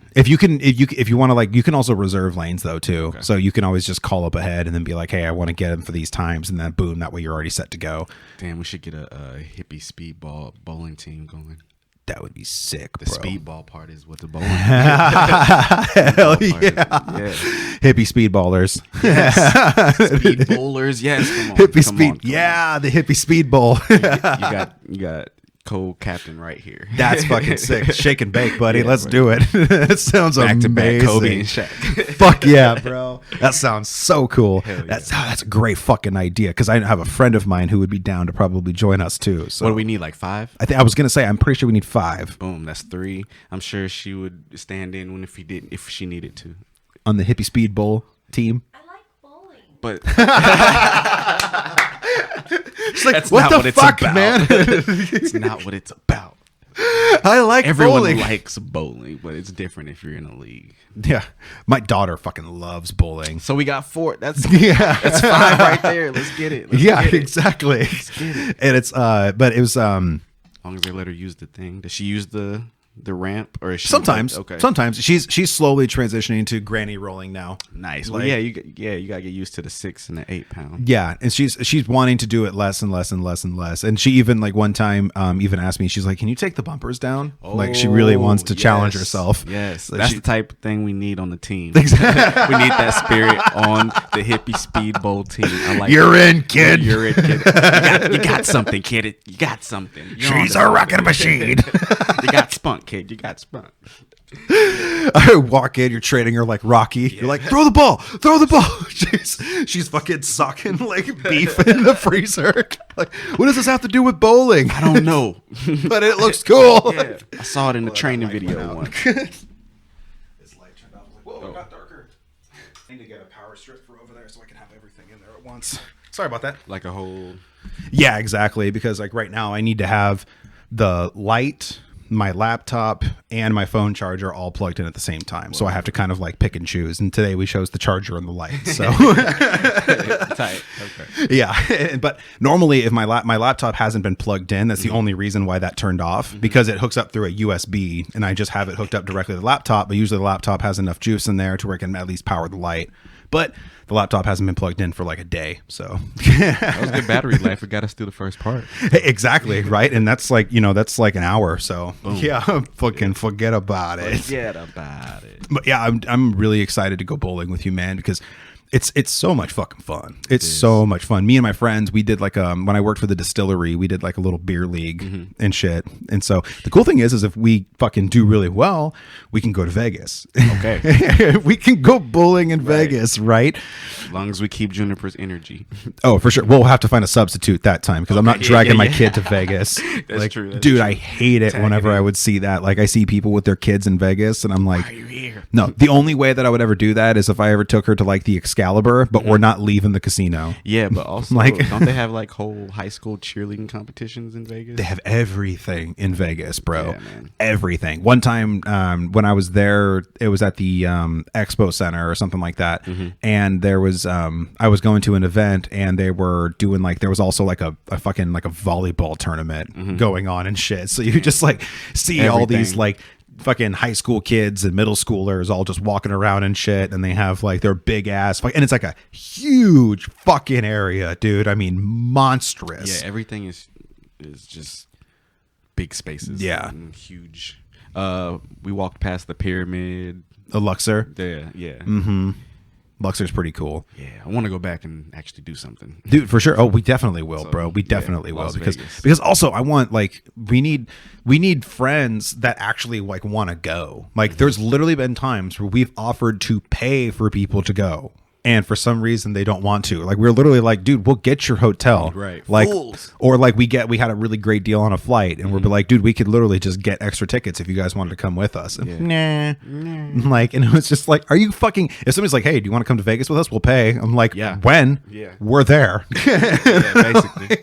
Speaker 1: If you want to, like, you can also reserve lanes though too. So you can always just call up ahead and then be like, hey, I want to get them for these times, and then boom, that way you're already set to go.
Speaker 2: Damn, we should get a hippie speedball bowling team going.
Speaker 1: That would be sick,
Speaker 2: The
Speaker 1: bro.
Speaker 2: speedball part is what the bowling.
Speaker 1: Hell yeah. Hippie speedballers.
Speaker 2: Speed bowlers, yes. Come on,
Speaker 1: Hippie
Speaker 2: come
Speaker 1: speed.
Speaker 2: on, come
Speaker 1: Yeah, the hippie speed bowl.
Speaker 2: on. You got co-captain right here.
Speaker 1: That's fucking sick. Shake and bake, buddy.
Speaker 2: Yeah,
Speaker 1: Let's
Speaker 2: buddy.
Speaker 1: do it. That sounds
Speaker 2: Back to
Speaker 1: amazing.
Speaker 2: back, Kobe and Shaq.
Speaker 1: Fuck yeah, bro. That sounds so cool.
Speaker 2: Hell yeah.
Speaker 1: That's a great fucking idea, because I have a friend of mine who would be down to probably join us too. So
Speaker 2: What do we need? Like 5?
Speaker 1: I was gonna say I'm pretty sure we need 5
Speaker 2: Boom, that's 3. I'm sure she would stand in when if she needed to.
Speaker 1: on the hippie speed bowl team.
Speaker 6: I like bowling.
Speaker 2: But
Speaker 1: It's like,
Speaker 2: that's
Speaker 1: what
Speaker 2: not
Speaker 1: the
Speaker 2: what it's
Speaker 1: fuck,
Speaker 2: about.
Speaker 1: man?
Speaker 2: It's not what it's about.
Speaker 1: I like
Speaker 2: Everyone
Speaker 1: bowling.
Speaker 2: likes bowling, but it's different if you're in a league.
Speaker 1: Yeah, my daughter fucking loves bowling.
Speaker 2: So we got 4. That's
Speaker 1: Yeah,
Speaker 2: that's 5 right there. Let's get it. Let's
Speaker 1: yeah,
Speaker 2: get it.
Speaker 1: exactly.
Speaker 2: get it.
Speaker 1: And it's but it was
Speaker 2: As long as they let her use the thing. Does she use the the ramp, or is she
Speaker 1: Sometimes,
Speaker 2: okay?
Speaker 1: sometimes she's slowly transitioning to granny rolling now.
Speaker 2: Nice.
Speaker 1: Like-
Speaker 2: Well, you gotta get used to the 6 and the 8 pound.
Speaker 1: Yeah, and she's wanting to do it less and less and less and less. And she even like one time even asked me, she's like, "Can you take the bumpers down?" Like she really wants to challenge herself.
Speaker 2: Yes,
Speaker 1: So
Speaker 2: that's
Speaker 1: she-
Speaker 2: the type of thing we need on the team. we need that spirit on the Hippy Speedball team. I like
Speaker 1: You're
Speaker 2: that.
Speaker 1: in, kid.
Speaker 2: You're in, kid. You got something, kid. You got something. You're
Speaker 1: She's
Speaker 2: onto
Speaker 1: a wrecking
Speaker 2: something.
Speaker 1: machine.
Speaker 2: You got spunk, kid. You got spunk.
Speaker 1: I walk in, you're trading her like Rocky. You're like, throw the ball. She's fucking sucking like beef in the freezer. Like, what does this have to do with bowling?
Speaker 2: I don't know.
Speaker 1: But it looks cool.
Speaker 2: Yeah, I saw it in the training video once.
Speaker 1: This light turned off. I was like, whoa, it got darker. I need to get a power strip for over there so I can have everything in there at once. Sorry about that.
Speaker 2: Like a whole.
Speaker 1: Yeah, exactly. Because like right now I need to have the light, my laptop, and my phone charger all plugged in at the same time. So I have to kind of like pick and choose. And today we chose the charger and the light. So
Speaker 2: Tight. Okay.
Speaker 1: yeah. But normally if my laptop hasn't been plugged in, that's the only reason why that turned off, because it hooks up through a USB and I just have it hooked up directly to the laptop. But usually the laptop has enough juice in there to where it can at least power the light. But the laptop hasn't been plugged in for like a day. So
Speaker 2: That was good battery life. It got us through the first part.
Speaker 1: exactly. Right. And that's like, that's like an hour. So yeah, fucking forget about it.
Speaker 2: Forget about it.
Speaker 1: But yeah, I'm really excited to go bowling with you, man, because it's so much fucking fun. It's so much fun. Me and my friends, we did like when I worked for the distillery, we did like a little beer league and shit. And so the cool thing is if we fucking do really well, we can go to Vegas.
Speaker 2: Okay.
Speaker 1: We can go bowling in Vegas, right?
Speaker 2: As long as we keep Juniper's energy.
Speaker 1: Oh, for sure. We'll have to find a substitute that time because I'm not dragging my kid to Vegas. Like,
Speaker 2: true, that's
Speaker 1: dude,
Speaker 2: true.
Speaker 1: I hate it whenever I would see that. Like, I see people with their kids in Vegas, and I'm like,
Speaker 2: Why are you here?
Speaker 1: no. The only way that I would ever do that is if I ever took her to like the Excalibur, but we're not leaving the casino.
Speaker 2: Yeah, but also,
Speaker 1: Like-
Speaker 2: don't they have like whole high school cheerleading competitions in Vegas?
Speaker 1: They have everything in Vegas, bro.
Speaker 2: Yeah, man.
Speaker 1: Everything. One time when I was there, it was at the Expo Center or something like that. And there was, I was going to an event and they were doing like, there was also like a fucking like a volleyball tournament going on and shit. So you just like see all these
Speaker 2: Everything.
Speaker 1: like fucking high school kids and middle schoolers all just walking around and shit, and they have like their big ass and it's like a huge fucking area, dude. I mean, monstrous.
Speaker 2: Yeah, everything is just big spaces.
Speaker 1: Yeah.
Speaker 2: and huge. We walked past the pyramid.
Speaker 1: A Luxor.
Speaker 2: Yeah.
Speaker 1: Luxor's pretty cool.
Speaker 2: Yeah, I want to go back and actually do something.
Speaker 1: Dude, for sure. Oh, we definitely will,
Speaker 2: So,
Speaker 1: bro. We
Speaker 2: yeah,
Speaker 1: definitely will
Speaker 2: Las
Speaker 1: because
Speaker 2: Vegas.
Speaker 1: also I want like we need friends that actually like want to go. Like there's literally been times where we've offered to pay for people to go, and for some reason they don't want to. Like we're literally like, dude, we'll get your hotel.
Speaker 2: Right.
Speaker 1: Like
Speaker 2: Fools.
Speaker 1: or like we had a really great deal on a flight and we're like, dude, we could literally just get extra tickets if you guys wanted to come with us. And, nah. Like, and it was just like, are you fucking, if somebody's like, hey, do you want to come to Vegas with us? We'll pay. I'm like,
Speaker 2: Yeah.
Speaker 1: when?
Speaker 2: Yeah.
Speaker 1: We're there.
Speaker 2: Yeah, basically.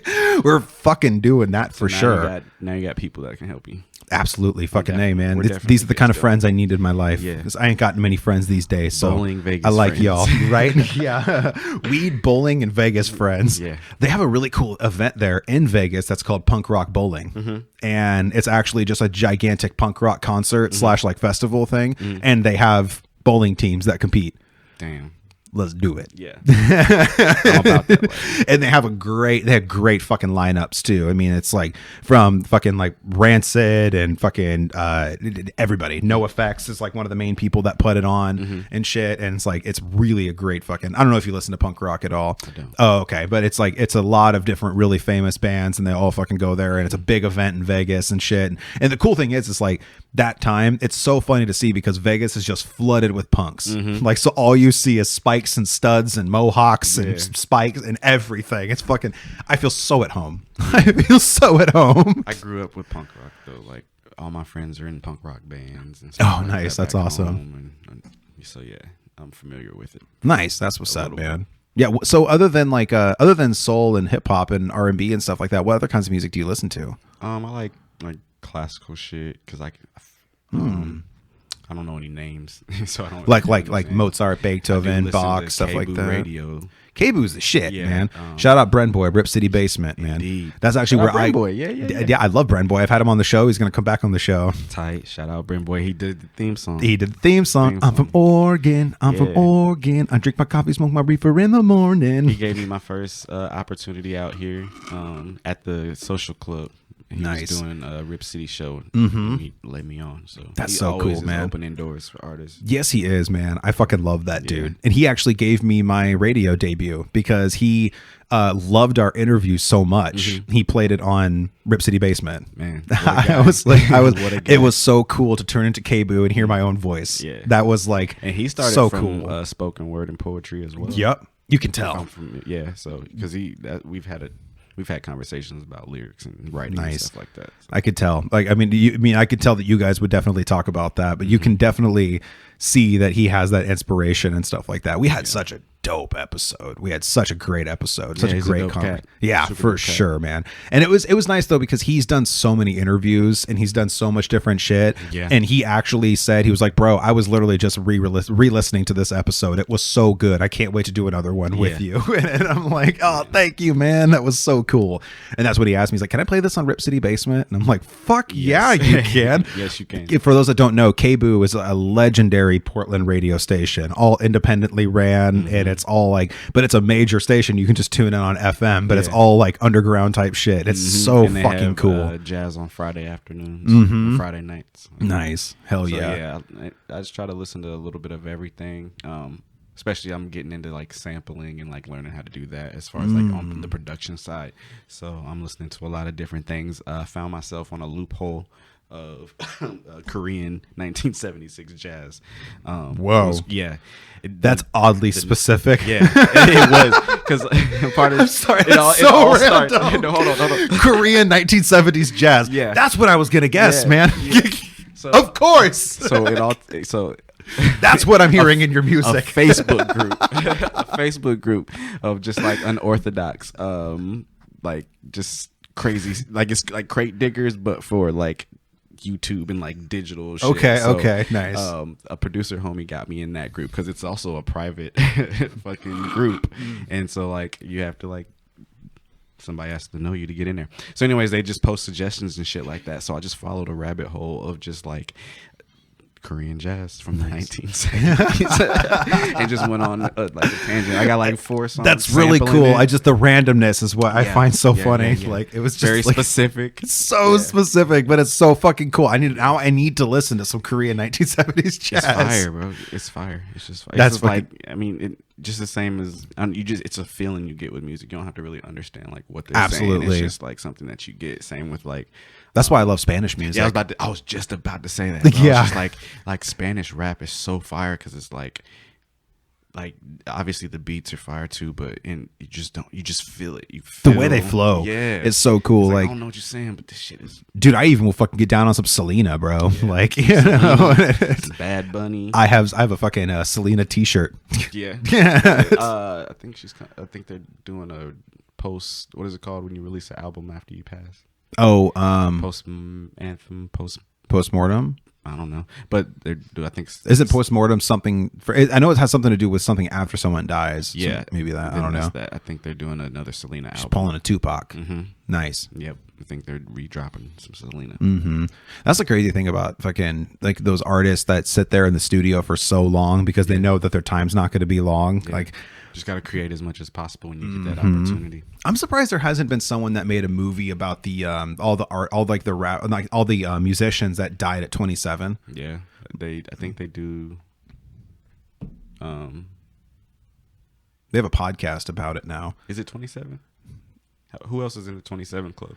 Speaker 1: We're fucking doing that for sure.
Speaker 2: Now you got people that can help you.
Speaker 1: Absolutely, fucking A,
Speaker 2: definitely-
Speaker 1: man.
Speaker 2: we're
Speaker 1: These
Speaker 2: definitely
Speaker 1: are the kind of
Speaker 2: good
Speaker 1: friends I need in my life.
Speaker 2: Yeah.
Speaker 1: 'Cause I ain't gotten many friends these days. So
Speaker 2: Bowling, Vegas
Speaker 1: I like
Speaker 2: friends.
Speaker 1: y'all, right? Yeah, weed, bowling, and Vegas friends.
Speaker 2: Yeah.
Speaker 1: They have a really cool event there in Vegas that's called Punk Rock Bowling, and it's actually just a gigantic punk rock concert / like festival thing, and they have bowling teams that compete.
Speaker 2: Damn.
Speaker 1: Let's do it.
Speaker 2: Yeah. I'm about that life.
Speaker 1: And they have great fucking lineups too. I mean, it's like from fucking like Rancid and fucking everybody. No Effects is like one of the main people that put it on and shit. And it's like it's really a great fucking. I don't know if you listen to punk rock at all.
Speaker 2: I don't.
Speaker 1: Oh, okay, but it's like it's a lot of different really famous bands, and they all fucking go there, and it's a big event in Vegas and shit. And the cool thing is, it's like that time. It's so funny to see because Vegas is just flooded with punks. Like so, all you see is spikes and studs and mohawks and spikes and everything. It's fucking. I feel so at home. I feel so at home.
Speaker 2: I grew up with punk rock though. Like all my friends are in punk rock bands and
Speaker 1: Oh,
Speaker 2: like
Speaker 1: nice.
Speaker 2: that
Speaker 1: That's
Speaker 2: back
Speaker 1: awesome.
Speaker 2: home, and so yeah, I'm familiar with it.
Speaker 1: Nice. That's what's up,
Speaker 2: little
Speaker 1: man. Yeah. So other than soul and hip hop and R&B and stuff like that, what other kinds of music do you listen to?
Speaker 2: I like classical shit because I don't know any names, so I don't
Speaker 1: like Mozart, Beethoven, Bach, stuff like that.
Speaker 2: Radio.
Speaker 1: Kabu's the shit,
Speaker 2: Yeah,
Speaker 1: man. Shout out Brenboy, Rip City Basement, man.
Speaker 2: Indeed.
Speaker 1: That's actually
Speaker 2: Shout
Speaker 1: where
Speaker 2: out Brenboy. Yeah.
Speaker 1: I love Brenboy. I've had him on the show. He's gonna come back on the show.
Speaker 2: Tight. Shout out Brenboy. He did the theme song.
Speaker 1: He did the theme song. I'm from Oregon. I'm from Oregon. I drink my coffee, smoke my reefer in the morning.
Speaker 2: He gave me my first opportunity out here at the social club. He was doing a Rip City show. And he let me on. So
Speaker 1: that's
Speaker 2: he
Speaker 1: so
Speaker 2: always
Speaker 1: cool, man.
Speaker 2: Opening doors for artists.
Speaker 1: Yes, he is, man. I fucking love that dude. And he actually gave me my radio debut because he loved our interview so much. He played it on Rip City Basement.
Speaker 2: Man,
Speaker 1: it was so cool to turn into Kabu and hear my own voice.
Speaker 2: Yeah,
Speaker 1: that was like,
Speaker 2: and he started
Speaker 1: so
Speaker 2: from
Speaker 1: cool.
Speaker 2: Spoken word and poetry as well.
Speaker 1: Yep, you can tell.
Speaker 2: So because we've had conversations about lyrics and writing and stuff like that. So.
Speaker 1: I could tell. Like, I could tell that you guys would definitely talk about that, but you can definitely see that he has that inspiration and stuff like that. We had such a dope episode. We had such a great episode. Such a great conversation. Yeah, for sure, man. And it was nice though because he's done so many interviews and he's done so much different shit.
Speaker 2: Yeah.
Speaker 1: And he actually said, he was like, bro, I was literally just re-listening to this episode. It was so good. I can't wait to do another one with you. And I'm like, oh, thank you, man. That was so cool. And that's what he asked me. He's like, can I play this on Rip City Basement? And I'm like, fuck yeah, you can.
Speaker 2: Yes, you can.
Speaker 1: For those that don't know, Kabu is a legendary Portland radio station, all independently ran, and it's all like, but it's a major station. You can just tune in on FM, but it's all like underground type shit. It's so
Speaker 2: and they
Speaker 1: fucking
Speaker 2: have,
Speaker 1: cool.
Speaker 2: Jazz on Friday afternoons, Friday nights.
Speaker 1: Nice, hell
Speaker 2: So,
Speaker 1: yeah.
Speaker 2: I just try to listen to a little bit of everything. Especially I'm getting into like sampling and like learning how to do that as far as like on the production side. So I'm listening to a lot of different things. I found myself on a loophole of Korean 1976 jazz.
Speaker 1: Whoa. That's oddly specific.
Speaker 2: Yeah, it was because part of.
Speaker 1: I'm sorry,
Speaker 2: it all
Speaker 1: random.
Speaker 2: started. No, hold on.
Speaker 1: Korean 1970s jazz.
Speaker 2: Yeah,
Speaker 1: that's what I was gonna guess, man.
Speaker 2: Yeah. So,
Speaker 1: of course.
Speaker 2: So
Speaker 1: that's what I'm hearing in your music.
Speaker 2: A Facebook group of just like unorthodox, like just crazy, like it's like crate diggers, but for like YouTube and like digital shit.
Speaker 1: Okay, nice.
Speaker 2: A producer homie got me in that group because it's also a private fucking group, and so like you have to like somebody has to know you to get in there. So anyways, they just post suggestions and shit like that. So I just followed a rabbit hole of just like Korean jazz from the 1970s and just went on like a tangent. I got like 4 songs.
Speaker 1: That's really cool.
Speaker 2: It.
Speaker 1: The randomness is what I find so funny.
Speaker 2: Yeah.
Speaker 1: Like it was just
Speaker 2: very
Speaker 1: like,
Speaker 2: specific.
Speaker 1: So specific, but it's so fucking cool. I need to listen to some Korean 1970s jazz.
Speaker 2: It's fire, bro. It's fire. It's just fire.
Speaker 1: That's
Speaker 2: just like just the same as it's a feeling you get with music. You don't have to really understand like what they're saying. It's just like something that you get. Same with like.
Speaker 1: That's why I love Spanish music.
Speaker 2: Yeah, I was just about to say that. Bro.
Speaker 1: Yeah,
Speaker 2: it's just like Spanish rap is so fire because it's like obviously the beats are fire too, but you just feel it. You feel
Speaker 1: the way they flow.
Speaker 2: Yeah,
Speaker 1: it's so cool.
Speaker 2: It's
Speaker 1: like
Speaker 2: I don't know what you're saying, but this shit is.
Speaker 1: Dude, I even will fucking get down on some Selena, bro. Yeah. Like it's
Speaker 2: Bad Bunny.
Speaker 1: I have a fucking Selena T-shirt.
Speaker 2: Yeah. I think they're doing a post. What is it called when you release an album after you pass?
Speaker 1: Oh, postmortem.
Speaker 2: I don't know, but I think
Speaker 1: is it postmortem something? I know it has something to do with something after someone dies.
Speaker 2: Yeah,
Speaker 1: so maybe that. I don't know.
Speaker 2: That. I think they're doing another Selena album.
Speaker 1: She's pulling a Tupac.
Speaker 2: Mm-hmm.
Speaker 1: Nice.
Speaker 2: Yep, I think they're redropping some Selena.
Speaker 1: Mm-hmm. That's the crazy thing about fucking like those artists that sit there in the studio for so long because they know that their time's not going to be long. Yeah. Like.
Speaker 2: Just got to create as much as possible when you get that opportunity.
Speaker 1: I'm surprised there hasn't been someone that made a movie about the all the art, all like the rap, like all the musicians that died at 27.
Speaker 2: Yeah, I think they do. They
Speaker 1: have a podcast about it now.
Speaker 2: Is it 27? Who else is in the 27 club?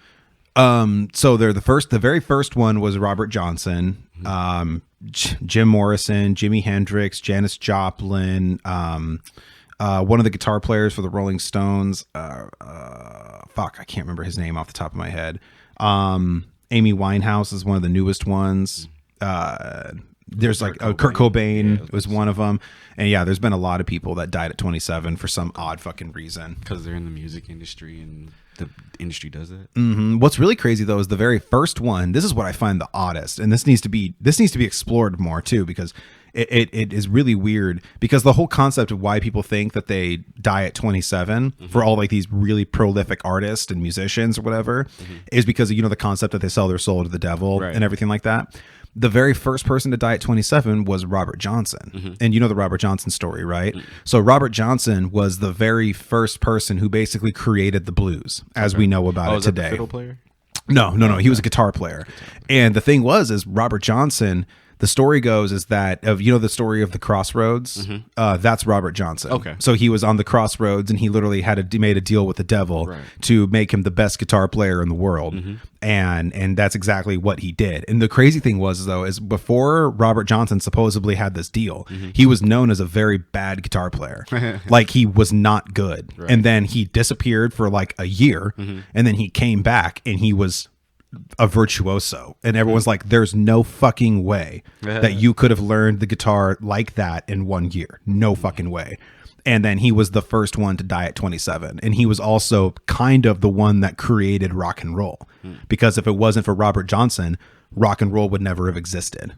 Speaker 1: So they're the very first one was Robert Johnson, Jim Morrison, Jimi Hendrix, Janis Joplin, one of the guitar players for the Rolling Stones. I can't remember his name off the top of my head. Amy Winehouse is one of the newest ones. There's Kurt Cobain was one of them. And yeah, there's been a lot of people that died at 27 for some odd fucking reason.
Speaker 2: Because they're in the music industry and the industry does that.
Speaker 1: What's really crazy though is the very first one. This is what I find the oddest, and this needs to be explored more too, because it is really weird, because the whole concept of why people think that they die at 27 for all like these really prolific artists and musicians or whatever is because, you know, the concept that they sell their soul to the devil and everything like that. The very first person to die at 27 was Robert Johnson. And you know the Robert Johnson story, right? So Robert Johnson was the very first person who basically created the blues as we know about it today.
Speaker 2: That the fiddle player?
Speaker 1: No. He was a guitar player. And the thing is Robert Johnson, the story goes is that the story of the Crossroads, that's Robert Johnson.
Speaker 2: Okay.
Speaker 1: So he was on the Crossroads and he literally made a deal with the devil to make him the best guitar player in the world. And that's exactly what he did. And the crazy thing is before Robert Johnson supposedly had this deal, he was known as a very bad guitar player. Like he was not good. And then he disappeared for like a year and then he came back and he was a virtuoso, and everyone's like, there's no fucking way that you could have learned the guitar like that in 1 year. No fucking way. And then he was the first one to die at 27, and he was also kind of the one that created rock and roll, because if it wasn't for Robert Johnson, rock and roll would never have existed.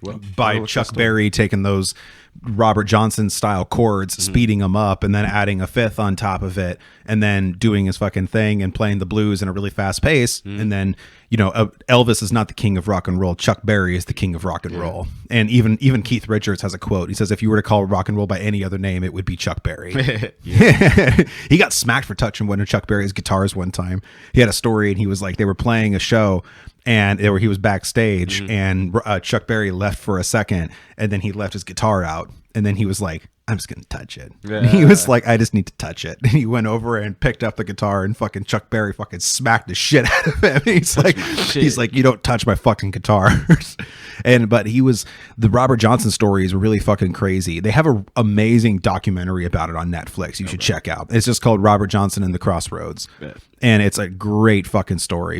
Speaker 1: Well, by Chuck Berry taking those Robert Johnson style chords, speeding them up, and then adding a fifth on top of it, and then doing his fucking thing and playing the blues in a really fast pace. And then, you know, Elvis is not the king of rock and roll. Chuck Berry is the king of rock and roll. And even Keith Richards has a quote. He says, if you were to call rock and roll by any other name, it would be Chuck Berry. He got smacked for touching one of Chuck Berry's guitars one time. He had a story, and he was like, they were playing a show, and he was backstage, and Chuck Berry left for a second, and then he left his guitar out, and then he was like, I'm just gonna touch it. He was like, I just need to touch it. And he went over and picked up the guitar, and fucking Chuck Berry fucking smacked the shit out of him. He's like, you don't touch my fucking guitars. But the Robert Johnson story is really fucking crazy. They have an amazing documentary about it on Netflix. You should check out. It's just called Robert Johnson and the Crossroads. And it's a great fucking story.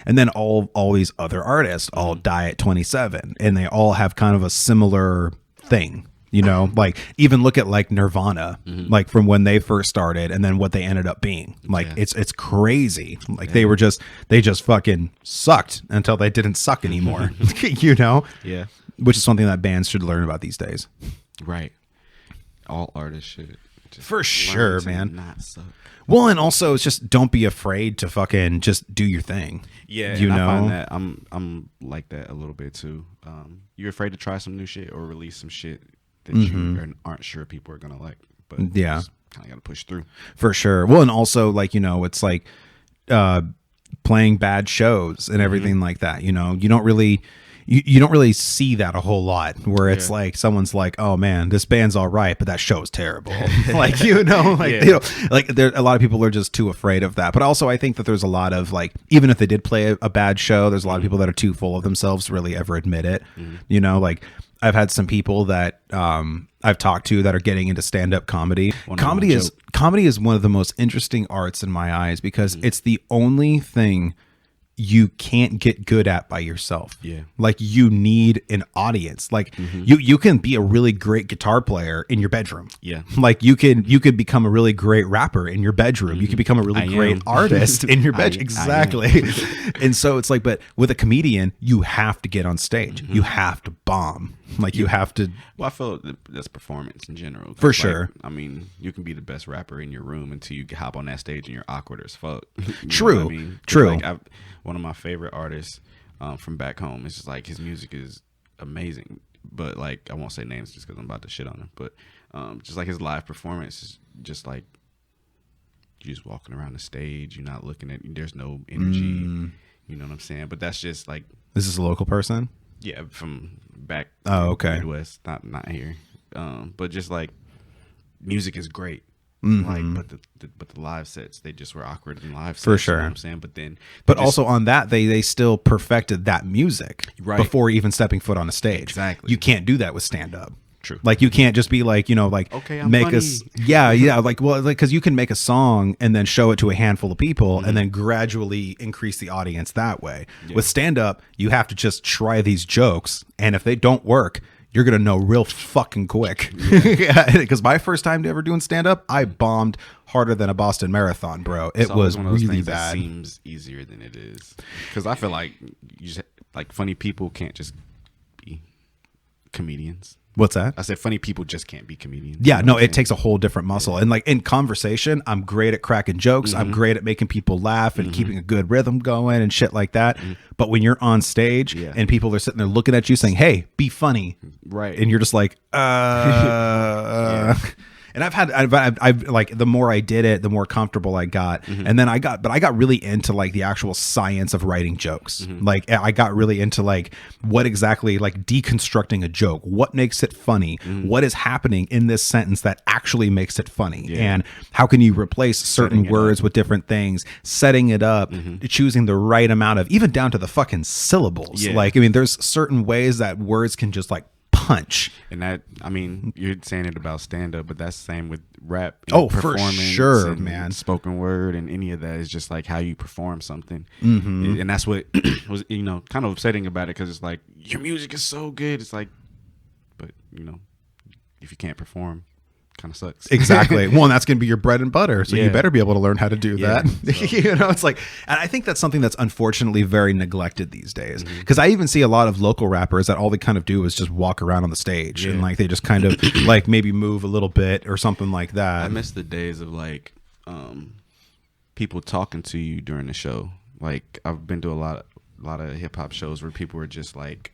Speaker 1: And then all these other artists all die at 27, and they all have kind of a similar thing. You know, like even look at like Nirvana, like from when they first started and then what they ended up being. Like it's crazy. Like they just fucking sucked until they didn't suck anymore. You know?
Speaker 2: Yeah.
Speaker 1: Which is something that bands should learn about these days.
Speaker 2: Right. All artists should.
Speaker 1: For sure, man.
Speaker 2: Not suck.
Speaker 1: Well, and also it's just don't be afraid to fucking just do your thing.
Speaker 2: Yeah,
Speaker 1: you know,
Speaker 2: I find that I'm like that a little bit too. You're afraid to try some new shit or release some shit that you aren't sure people are gonna like, but
Speaker 1: yeah,
Speaker 2: kind of gotta push through
Speaker 1: for sure. Well, and also like, you know, it's like playing bad shows and everything like that. You know, you don't really see that a whole lot where it's like someone's like, oh man, this band's all right, but that show's terrible. Like, you know, like you know, like there a lot of people are just too afraid of that. But also I think that there's a lot of like, even if they did play a bad show, there's a lot of people that are too full of themselves to really ever admit it. You know, like I've had some people that I've talked to that are getting into stand-up comedy. Comedy is one of the most interesting arts in my eyes, because it's the only thing you can't get good at by yourself. Yeah. Like you need an audience. Like you can be a really great guitar player in your bedroom. Yeah. Like you could become a really great rapper in your bedroom. You could become a really great artist in your bedroom. Exactly. And so it's like, but with a comedian, you have to get on stage. You have to bomb. Like you have to.
Speaker 2: Well, I feel that's performance in general.
Speaker 1: For sure.
Speaker 2: I mean, you can be the best rapper in your room until you hop on that stage and you're awkward as fuck.
Speaker 1: True.
Speaker 2: I mean?
Speaker 1: True.
Speaker 2: Like one of my favorite artists from back home, it's just like his music is amazing, but like I won't say names just because I'm about to shit on him, but just like his live performance is just like you're just walking around the stage, you're not looking at, there's no energy, you know what I'm saying? But that's just like,
Speaker 1: this is a local person.
Speaker 2: Yeah, from back.
Speaker 1: Oh, okay.
Speaker 2: Midwest, not here. But just like music is great. Like, but the live sets, they just were awkward in live sets.
Speaker 1: For sure.
Speaker 2: You know what I'm saying?
Speaker 1: But also on that, they still perfected that music before even stepping foot on a stage.
Speaker 2: Exactly.
Speaker 1: You can't do that with stand up.
Speaker 2: True.
Speaker 1: Like you can't just be like, you know, like
Speaker 2: okay, I'm
Speaker 1: make
Speaker 2: funny.
Speaker 1: like because you can make a song and then show it to a handful of people and then gradually increase the audience that way. With stand up, you have to just try these jokes, and if they don't work, you're gonna know real fucking quick. Because my first time ever doing stand up, I bombed harder than a Boston Marathon, bro. It was
Speaker 2: one of those
Speaker 1: really
Speaker 2: things
Speaker 1: bad.
Speaker 2: That seems easier than it is, because I feel like you just, like funny people can't just be comedians.
Speaker 1: What's that?
Speaker 2: I said funny people just can't be comedians.
Speaker 1: Yeah,
Speaker 2: You know
Speaker 1: no,
Speaker 2: what I'm
Speaker 1: it takes a whole different muscle. And like in conversation, I'm great at cracking jokes. I'm great at making people laugh and keeping a good rhythm going and shit like that. But when you're on stage and people are sitting there looking at you saying, "Hey, be funny,"
Speaker 2: right?
Speaker 1: And you're just like, And I've like, the more I did it, the more comfortable I got. And then I got really into like the actual science of writing jokes. Like I got really into like what exactly, like deconstructing a joke, what makes it funny, what is happening in this sentence that actually makes it funny, and how can you replace certain words with different things, setting it up, choosing the right amount of, even down to the fucking syllables. Like, I mean, there's certain ways that words can just like punch.
Speaker 2: And that, I mean, you're saying it about stand-up, but that's the same with rap.
Speaker 1: Oh, for sure, man.
Speaker 2: Spoken word and any of that is just like how you perform something. And that's what was, you know, kind of upsetting about it, because it's like, your music is so good. It's like, but, you know, if you can't perform, kind of sucks.
Speaker 1: Exactly. Well, and that's going to be your bread and butter. So you better be able to learn how to do that.
Speaker 2: So.
Speaker 1: You know, it's like, and I think that's something that's unfortunately very neglected these days. Because I even see a lot of local rappers that all they kind of do is just walk around on the stage and like they just kind of like maybe move a little bit or something like that.
Speaker 2: I miss the days of like people talking to you during the show. Like I've been to a lot of hip hop shows where people were just like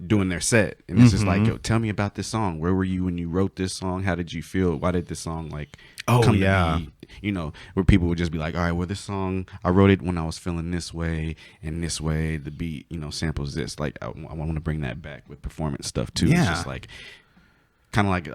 Speaker 2: doing their set, and it's just like, yo, tell me about this song. Where were you when you wrote this song? How did you feel? Why did this song like come to be? You know, where people would just be like, all right, well, this song, I wrote it when I was feeling this way and this way. The beat, you know, samples this. Like I want to bring that back with performance stuff too. It's just like kind of like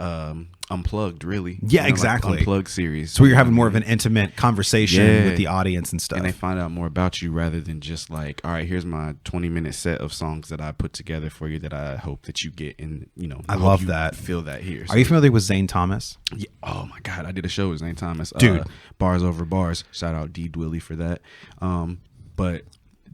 Speaker 2: Unplugged, really.
Speaker 1: Yeah,
Speaker 2: you know,
Speaker 1: exactly.
Speaker 2: Like Unplugged series.
Speaker 1: So you're having more of an intimate conversation with the audience and stuff.
Speaker 2: And they find out more about you rather than just like, all right, here's my 20-minute set of songs that I put together for you that I hope that you get. And, you know,
Speaker 1: I love that.
Speaker 2: Feel that here.
Speaker 1: Are you familiar with Zane Thomas?
Speaker 2: Yeah. Oh, my God. I did a show with Zane Thomas.
Speaker 1: Dude.
Speaker 2: Bars Over Bars. Shout out D. Dwilly for that. But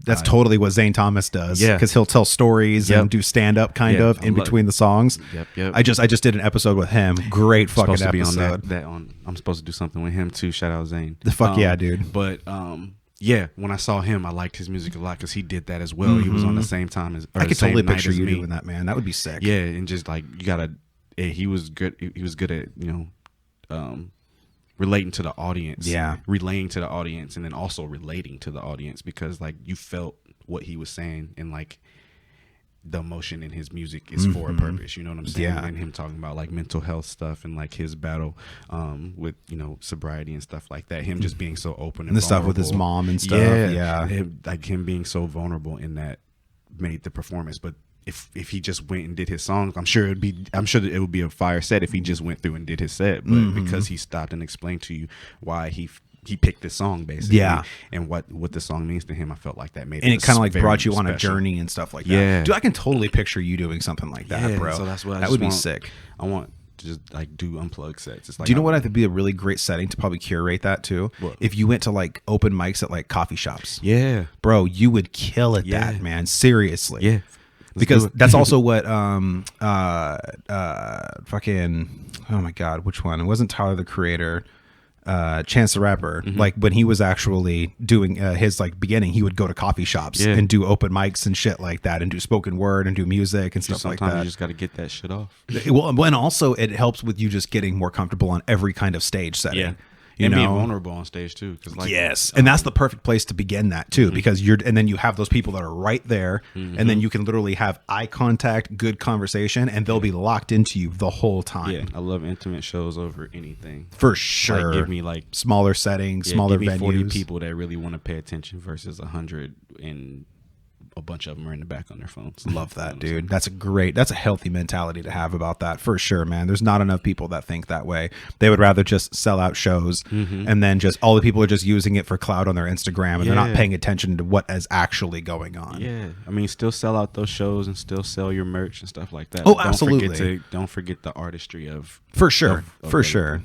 Speaker 1: that's totally what Zane Thomas does.
Speaker 2: Yeah.
Speaker 1: Because he'll tell stories and do stand up kind of in between the songs.
Speaker 2: Yep.
Speaker 1: I just did an episode with him. Great fucking
Speaker 2: supposed to be
Speaker 1: episode.
Speaker 2: on I'm supposed to do something with him too. Shout out Zane.
Speaker 1: The fuck yeah, dude.
Speaker 2: But yeah, when I saw him, I liked his music a lot because he did that as well. He was on the same time as.
Speaker 1: I could totally picture you doing that, man. That would be sick.
Speaker 2: Yeah, and just like you gotta. He was good. He was good at, you know, relating to the audience.
Speaker 1: Yeah,
Speaker 2: relaying to the audience, and then also relating to the audience, because like you felt what he was saying, and like the emotion in his music is for a purpose. You know what I'm saying?
Speaker 1: Yeah.
Speaker 2: And him talking about like mental health stuff and like his battle with, you know, sobriety and stuff like that. Him just being so open and
Speaker 1: the stuff with his mom and stuff. Yeah.
Speaker 2: Him being so vulnerable in that made the performance. But if he just went and did his songs, I'm sure that it would be a fire set if he just went through and did his set. But because he stopped and explained to you why he picked this song, basically, and what the song means to him, I felt like that made
Speaker 1: and it kind of like brought you on a
Speaker 2: special.
Speaker 1: journey and stuff like that.
Speaker 2: Yeah,
Speaker 1: dude, I can totally picture you doing something like that, bro.
Speaker 2: So that's what
Speaker 1: that would be sick.
Speaker 2: I want to just like do unplugged sets. It's like,
Speaker 1: do you know what I think would be a really great setting to probably curate that too?
Speaker 2: What?
Speaker 1: If you went to like open mics at like coffee shops.
Speaker 2: Yeah,
Speaker 1: bro, you would kill at that, man. Seriously.
Speaker 2: Yeah.
Speaker 1: Because that's also what fucking, oh my god, which one? It wasn't Tyler the Creator, Chance the Rapper. Like when he was actually doing his like beginning, he would go to coffee shops and do open mics and shit like that, and do spoken word and do music and stuff like that.
Speaker 2: Sometimes you just got to get that shit off.
Speaker 1: Well, and also it helps with you just getting more comfortable on every kind of stage setting.
Speaker 2: Yeah.
Speaker 1: You
Speaker 2: and
Speaker 1: know?
Speaker 2: being vulnerable on stage too, because like,
Speaker 1: yes, and that's the perfect place to begin that too, because and then you have those people that are right there, and then you can literally have eye contact, good conversation, and they'll be locked into you the whole time.
Speaker 2: Yeah, I love intimate shows over anything
Speaker 1: for sure.
Speaker 2: Like, give me like
Speaker 1: smaller settings, smaller
Speaker 2: give me
Speaker 1: venues,
Speaker 2: 40 people that really want to pay attention versus 100 and a bunch of them are in the back on their phones.
Speaker 1: Love that, dude. That's a healthy mentality to have about that, for sure, man. There's not enough people that think that way. They would rather just sell out shows, and then just all the people are just using it for clout on their Instagram, and they're not paying attention to what is actually going on.
Speaker 2: Yeah, I mean, still sell out those shows and still sell your merch and stuff like that.
Speaker 1: Oh, absolutely.
Speaker 2: Don't forget the artistry of
Speaker 1: for sure,
Speaker 2: of
Speaker 1: for sure.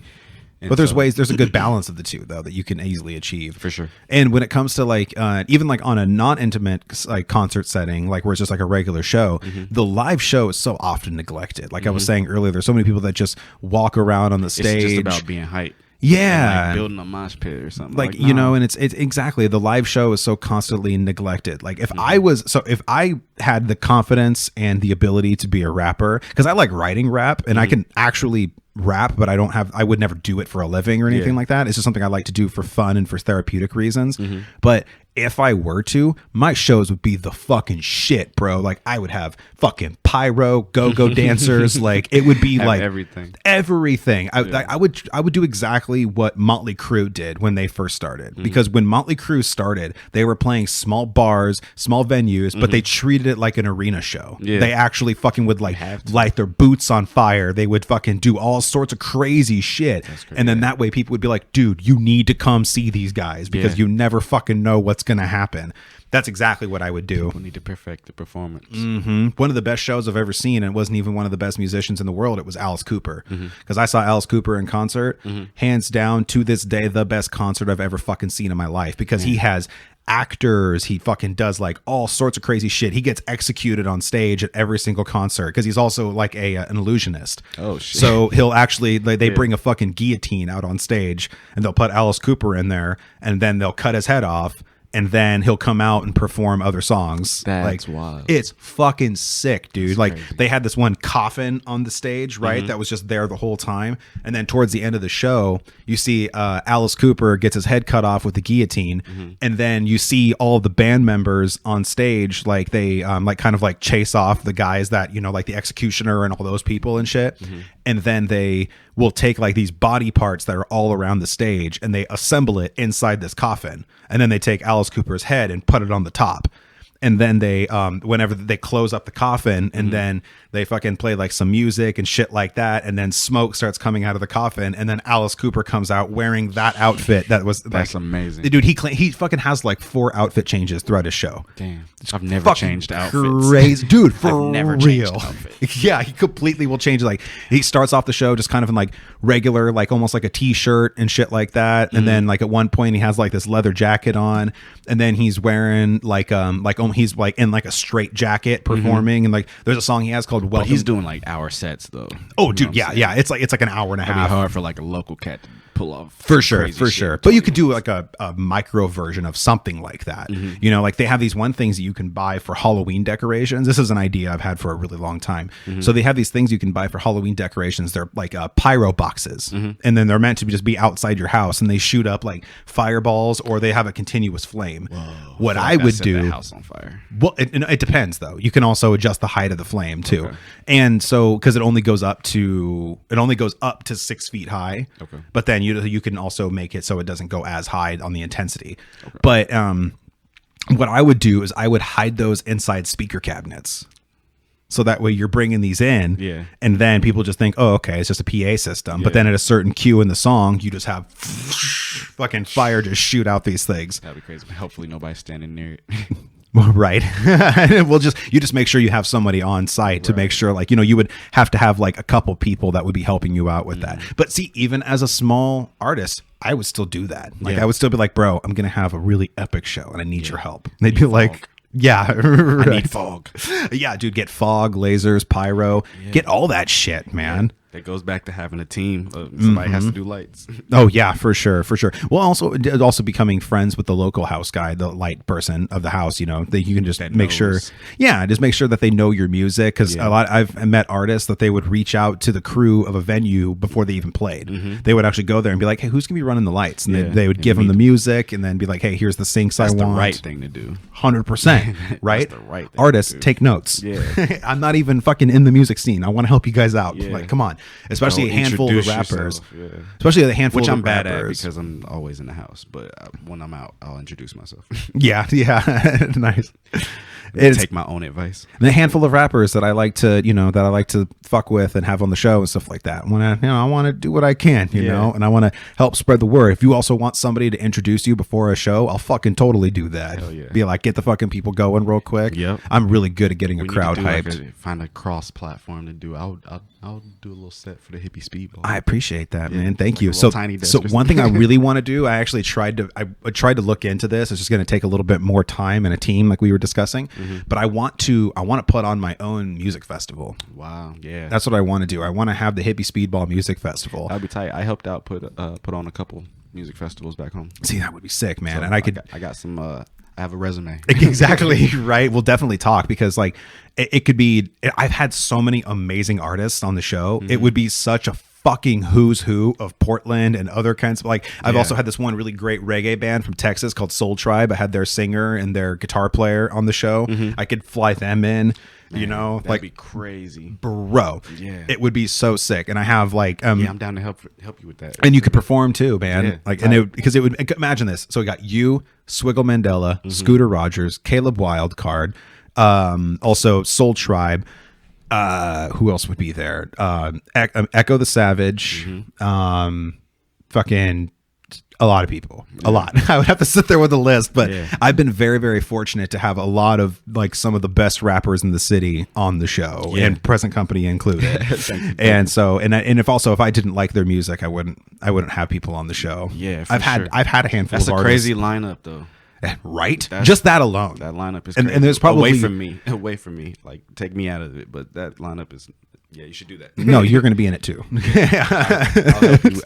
Speaker 2: And
Speaker 1: But there's
Speaker 2: so-
Speaker 1: there's a good balance of the two though that you can easily achieve
Speaker 2: For sure.
Speaker 1: And when it comes to like even like on a non-intimate like concert setting, like where it's just like a regular show, the live show is so often neglected. Like I was saying earlier, there's so many people that just walk around on the stage.
Speaker 2: It's just about being hype.
Speaker 1: Yeah.
Speaker 2: And, like, building a mosh pit or something.
Speaker 1: Like,
Speaker 2: nah.
Speaker 1: you know, and it's exactly, the live show is so constantly neglected. Like if I had the confidence and the ability to be a rapper, because I like writing rap and I can actually rap, but I would never do it for a living or anything like that. It's just something I like to do for fun and for therapeutic reasons. But if I were to, my shows would be the fucking shit, bro. Like I would have fucking pyro, go-go dancers. Like it would be
Speaker 2: Have
Speaker 1: like
Speaker 2: everything.
Speaker 1: I would do exactly what Motley Crue did when they first started. Because when Motley Crue started, they were playing small bars, small venues, but they treated it like an arena show.
Speaker 2: Yeah.
Speaker 1: They actually fucking would like light their boots on fire. They would fucking do all sorts of crazy shit. And then that way people would be like, dude, you need to come see these guys because you never fucking know what's going to happen. That's exactly what I would do.
Speaker 2: People need to perfect the performance.
Speaker 1: One of the best shows I've ever seen, and it wasn't even one of the best musicians in the world, it was Alice Cooper. Because I saw Alice Cooper in concert, hands down, to this day, the best concert I've ever fucking seen in my life. Because he has actors, he fucking does like all sorts of crazy shit. He gets executed on stage at every single concert because he's also like an illusionist.
Speaker 2: Oh shit!
Speaker 1: So he'll actually they bring a fucking guillotine out on stage and they'll put Alice Cooper in there and then they'll cut his head off. And then he'll come out and perform other songs.
Speaker 2: That's
Speaker 1: like,
Speaker 2: wild.
Speaker 1: It's fucking sick, dude.
Speaker 2: That's
Speaker 1: like
Speaker 2: crazy.
Speaker 1: they had this one coffin on the stage, right? That was just there the whole time. And then towards the end of the show, you see Alice Cooper gets his head cut off with the guillotine. And then you see all the band members on stage, like they like kind of like chase off the guys that, you know, like the executioner and all those people and shit. And then they will take like these body parts that are all around the stage and they assemble it inside this coffin. And then they take Alice Cooper's head and put it on the top. And then they, whenever they close up the coffin and then they fucking play like some music and shit like that. And then smoke starts coming out of the coffin. And then Alice Cooper comes out wearing that outfit. That's
Speaker 2: amazing.
Speaker 1: Dude, he fucking has like 4 outfit changes throughout his show.
Speaker 2: Damn. I've never
Speaker 1: Fucking
Speaker 2: changed outfits.
Speaker 1: Crazy. Dude, for
Speaker 2: I've never
Speaker 1: real.
Speaker 2: changed outfits.
Speaker 1: Yeah, he completely will change. Like he starts off the show just kind of in like regular, like almost like a t-shirt and shit like that. And then like at one point he has like this leather jacket on and then he's wearing like he's like in like a straight jacket performing and like there's a song he has called
Speaker 2: But
Speaker 1: Welcome.
Speaker 2: he's doing like hour sets though.
Speaker 1: Oh
Speaker 2: You know
Speaker 1: dude,
Speaker 2: what
Speaker 1: yeah,
Speaker 2: I'm saying?
Speaker 1: yeah. It's like an hour and a
Speaker 2: It'd be
Speaker 1: half.
Speaker 2: hard for like a local cat to pull off.
Speaker 1: For sure,
Speaker 2: crazy
Speaker 1: for
Speaker 2: shit
Speaker 1: sure.
Speaker 2: in
Speaker 1: But you
Speaker 2: 20
Speaker 1: could do like a micro version of something like that. You know, like they have these things that you can buy for Halloween decorations. This is an idea I've had for a really long time. So they have these things you can buy for Halloween decorations. They're like pyro boxes. And then they're meant to just be outside your house and they shoot up like fireballs or they have a continuous flame. What I would
Speaker 2: set
Speaker 1: do.
Speaker 2: the house on fire.
Speaker 1: Well, it depends though. You can also adjust the height of the flame too, and so because it only goes up to 6 feet high.
Speaker 2: Okay.
Speaker 1: But then you can also make it so it doesn't go as high on the intensity. Okay. But what I would do is I would hide those inside speaker cabinets. So that way you're bringing these in, and then people just think, oh, okay, it's just a PA system. But then at a certain cue in the song, you just have fucking fire just shoot out these things.
Speaker 2: That'd be crazy. Hopefully nobody's standing near it.
Speaker 1: Right. You just make sure you have somebody on site to make sure, like, you know, you would have to have like a couple people that would be helping you out with that. But see, even as a small artist, I would still do that. Like, I would still be like, bro, I'm going to have a really epic show and I need your help. And they'd be like, yeah, right.
Speaker 2: I need fog.
Speaker 1: Yeah, dude, get fog, lasers, pyro, get all that shit, man.
Speaker 2: That goes back to having a team. Somebody has to do lights.
Speaker 1: Oh yeah, for sure. Well, also becoming friends with the local house guy, the light person of the house. You know, that you can just make sure. Yeah, just make sure that they know your music because I've met artists that they would reach out to the crew of a venue before they even played. They would actually go there and be like, "Hey, who's gonna be running the lights?" And they would give them the music and then be like, "Hey, here's the syncs I want."
Speaker 2: That's the right thing to do.
Speaker 1: 100%. Right.
Speaker 2: That's the right thing
Speaker 1: Artists
Speaker 2: to do.
Speaker 1: take notes.
Speaker 2: Yeah.
Speaker 1: I'm not even fucking in the music scene. I want to help you guys out.
Speaker 2: Yeah.
Speaker 1: Like, come on. Especially a handful of
Speaker 2: Introduce
Speaker 1: rappers.
Speaker 2: yourself,
Speaker 1: Especially a handful
Speaker 2: Which
Speaker 1: of
Speaker 2: I'm bad at
Speaker 1: rappers.
Speaker 2: because I'm always in the house. But when I'm out, I'll introduce myself.
Speaker 1: Yeah. Nice. It's
Speaker 2: take my own advice.
Speaker 1: the handful of rappers that I like to fuck with and have on the show and stuff like that. I want to do what I can, you know, and I want to help spread the word. If you also want somebody to introduce you before a show, I'll fucking totally do that.
Speaker 2: Hell yeah.
Speaker 1: Be like, get the fucking people going real quick.
Speaker 2: Yep.
Speaker 1: I'm really good at getting a crowd hyped.
Speaker 2: Find a cross platform to do. I'll do a little set for the Hippy Speedball.
Speaker 1: I appreciate that, man.
Speaker 2: like
Speaker 1: Thank
Speaker 2: a
Speaker 1: you.
Speaker 2: little
Speaker 1: So,
Speaker 2: tiny desk
Speaker 1: so
Speaker 2: or
Speaker 1: one
Speaker 2: something.
Speaker 1: thing I really want to do, I tried to look into this. It's just going to take a little bit more time and a team, like we were discussing. But I want to put on my own music festival.
Speaker 2: Wow. Yeah.
Speaker 1: That's what I want to do. I want to have the Hippy Speedball Music Festival.
Speaker 2: That'd be tight. I helped out put on a couple music festivals back home.
Speaker 1: See, that would be sick, man.
Speaker 2: So
Speaker 1: and
Speaker 2: I got some. I have a resume.
Speaker 1: Exactly right. We'll definitely talk because like it could be. I've had so many amazing artists on the show. It would be such a fucking who's who of Portland and other kinds of like. I've also had this one really great reggae band from Texas called Soul Tribe. I had their singer and their guitar player on the show. I could fly them in. You know,
Speaker 2: That'd
Speaker 1: like
Speaker 2: be crazy,
Speaker 1: bro.
Speaker 2: Yeah,
Speaker 1: it would be so sick. And I have like
Speaker 2: yeah, I'm down to help you with that.
Speaker 1: and you could perform too, man.
Speaker 2: Yeah,
Speaker 1: like, and because it would imagine this. So we got you, Swiggle Mandela, Scooter Rogers, Caleb Wildcard, also Soul Tribe. Who else would be there? Echo the Savage, fucking a lot of people, a lot. I would have to sit there with a list, but I've been very, very fortunate to have a lot of like some of the best rappers in the city on the show, and present company included. And so, and if I didn't like their music, I wouldn't have people on the show.
Speaker 2: Yeah,
Speaker 1: I've had a handful
Speaker 2: That's
Speaker 1: of
Speaker 2: a
Speaker 1: artists.
Speaker 2: crazy lineup though.
Speaker 1: Right? Just that alone.
Speaker 2: That lineup is
Speaker 1: and
Speaker 2: crazy.
Speaker 1: there's probably
Speaker 2: away from me. Like take me out of it. But that lineup is you should do that.
Speaker 1: No, you're going to be in it too.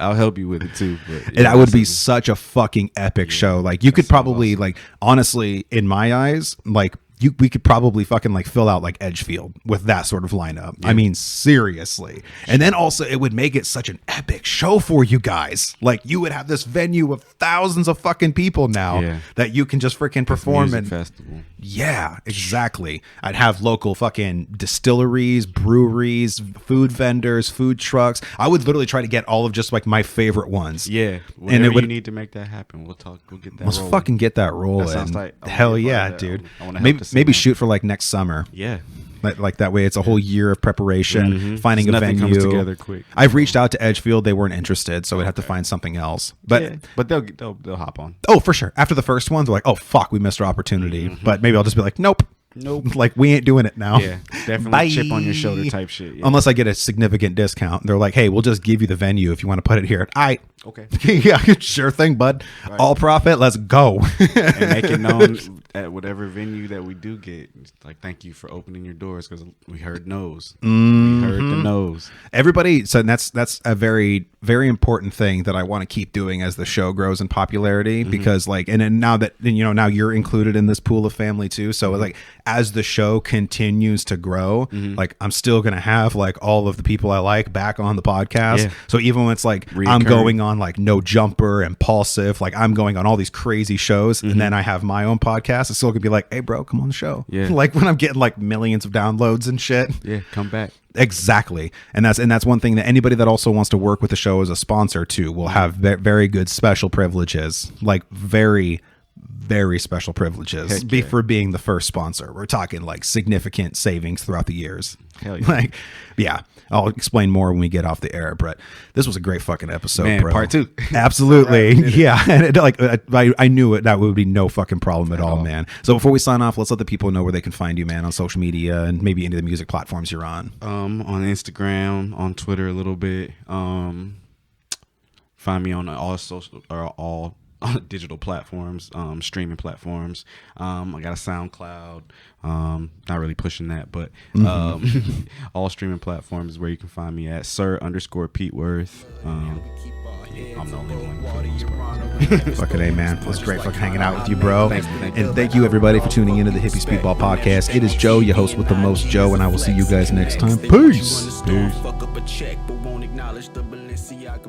Speaker 2: I'll help you with it too. But
Speaker 1: And that would be such a fucking epic show. Like you could probably like honestly, in my eyes, like we could probably fucking like fill out like Edgefield with that sort of lineup. I mean, seriously. And then also it would make it such an epic show for you guys. Like you would have this venue of thousands of fucking people now that you can just freaking perform in.
Speaker 2: Festival.
Speaker 1: Yeah, exactly. I'd have local fucking distilleries, breweries, food vendors, food trucks. I would literally try to get all of just like my favorite ones.
Speaker 2: Yeah.
Speaker 1: And it would
Speaker 2: you need to make that happen. We'll get that
Speaker 1: Let's
Speaker 2: rolling.
Speaker 1: fucking get that rolling.
Speaker 2: That sounds like
Speaker 1: hell yeah, dude.
Speaker 2: I wanna help the
Speaker 1: Maybe
Speaker 2: scene.
Speaker 1: shoot for like next summer.
Speaker 2: Yeah.
Speaker 1: Like that way it's a whole year of preparation, finding a
Speaker 2: Nothing
Speaker 1: venue.
Speaker 2: comes together quick.
Speaker 1: I've reached out to Edgefield. They weren't interested, so we'd have to find something else. But
Speaker 2: but they'll hop on.
Speaker 1: oh, for sure. After the first one, they're like, oh, fuck, we missed our opportunity. But maybe I'll just be like, nope. Like, we ain't doing it now.
Speaker 2: Yeah, definitely
Speaker 1: Bye.
Speaker 2: chip on your shoulder type shit. Yeah.
Speaker 1: Unless I get a significant discount. They're like, hey, we'll just give you the venue if you want to put it here.
Speaker 2: Okay.
Speaker 1: Yeah, sure thing, bud. Right. All profit, let's go.
Speaker 2: And make it known at whatever venue that we do get. Like, thank you for opening your doors because we heard no's. We heard the no's.
Speaker 1: Everybody, so that's a very, very important thing that I want to keep doing as the show grows in popularity because like, and then now that, now you're included in this pool of family too. So like, as the show continues to grow, like I'm still going to have like all of the people I like back on the podcast. Yeah. So even when it's like, I'm going on like No Jumper, Impulsive, like I'm going on all these crazy shows and then I have my own podcast, it's still gonna be like, hey bro, come on the show.
Speaker 2: Yeah.
Speaker 1: Like when I'm getting like millions of downloads and shit.
Speaker 2: Yeah, come back.
Speaker 1: Exactly. And that's one thing that anybody that also wants to work with the show as a sponsor too will have very good special privileges, like very, very special privileges for being the first sponsor. We're talking like significant savings throughout the years.
Speaker 2: Hell yeah.
Speaker 1: Like, yeah, I'll explain more when we get off the air, but this was a great fucking episode,
Speaker 2: Man,
Speaker 1: bro.
Speaker 2: part 2.
Speaker 1: Absolutely. Yeah. And I knew it. That would be no fucking problem at all, man. So before we sign off, let's let the people know where they can find you, man, on social media and maybe any of the music platforms you're on.
Speaker 2: On Instagram, on Twitter a little bit. Find me on all social or all digital platforms, streaming platforms. I got a SoundCloud. Not really pushing that, but all streaming platforms is where you can find me at Sir_Peteyworth. I'm the only one.
Speaker 1: Fucking A, man. It was great fucking hanging out with you, bro. And thank you everybody for tuning into the Hippy Speedball Podcast. It is Joe, your host with the most Joe, and I will see you guys next time. Peace.
Speaker 4: Fuck up a check, but won't acknowledge the Balenciaga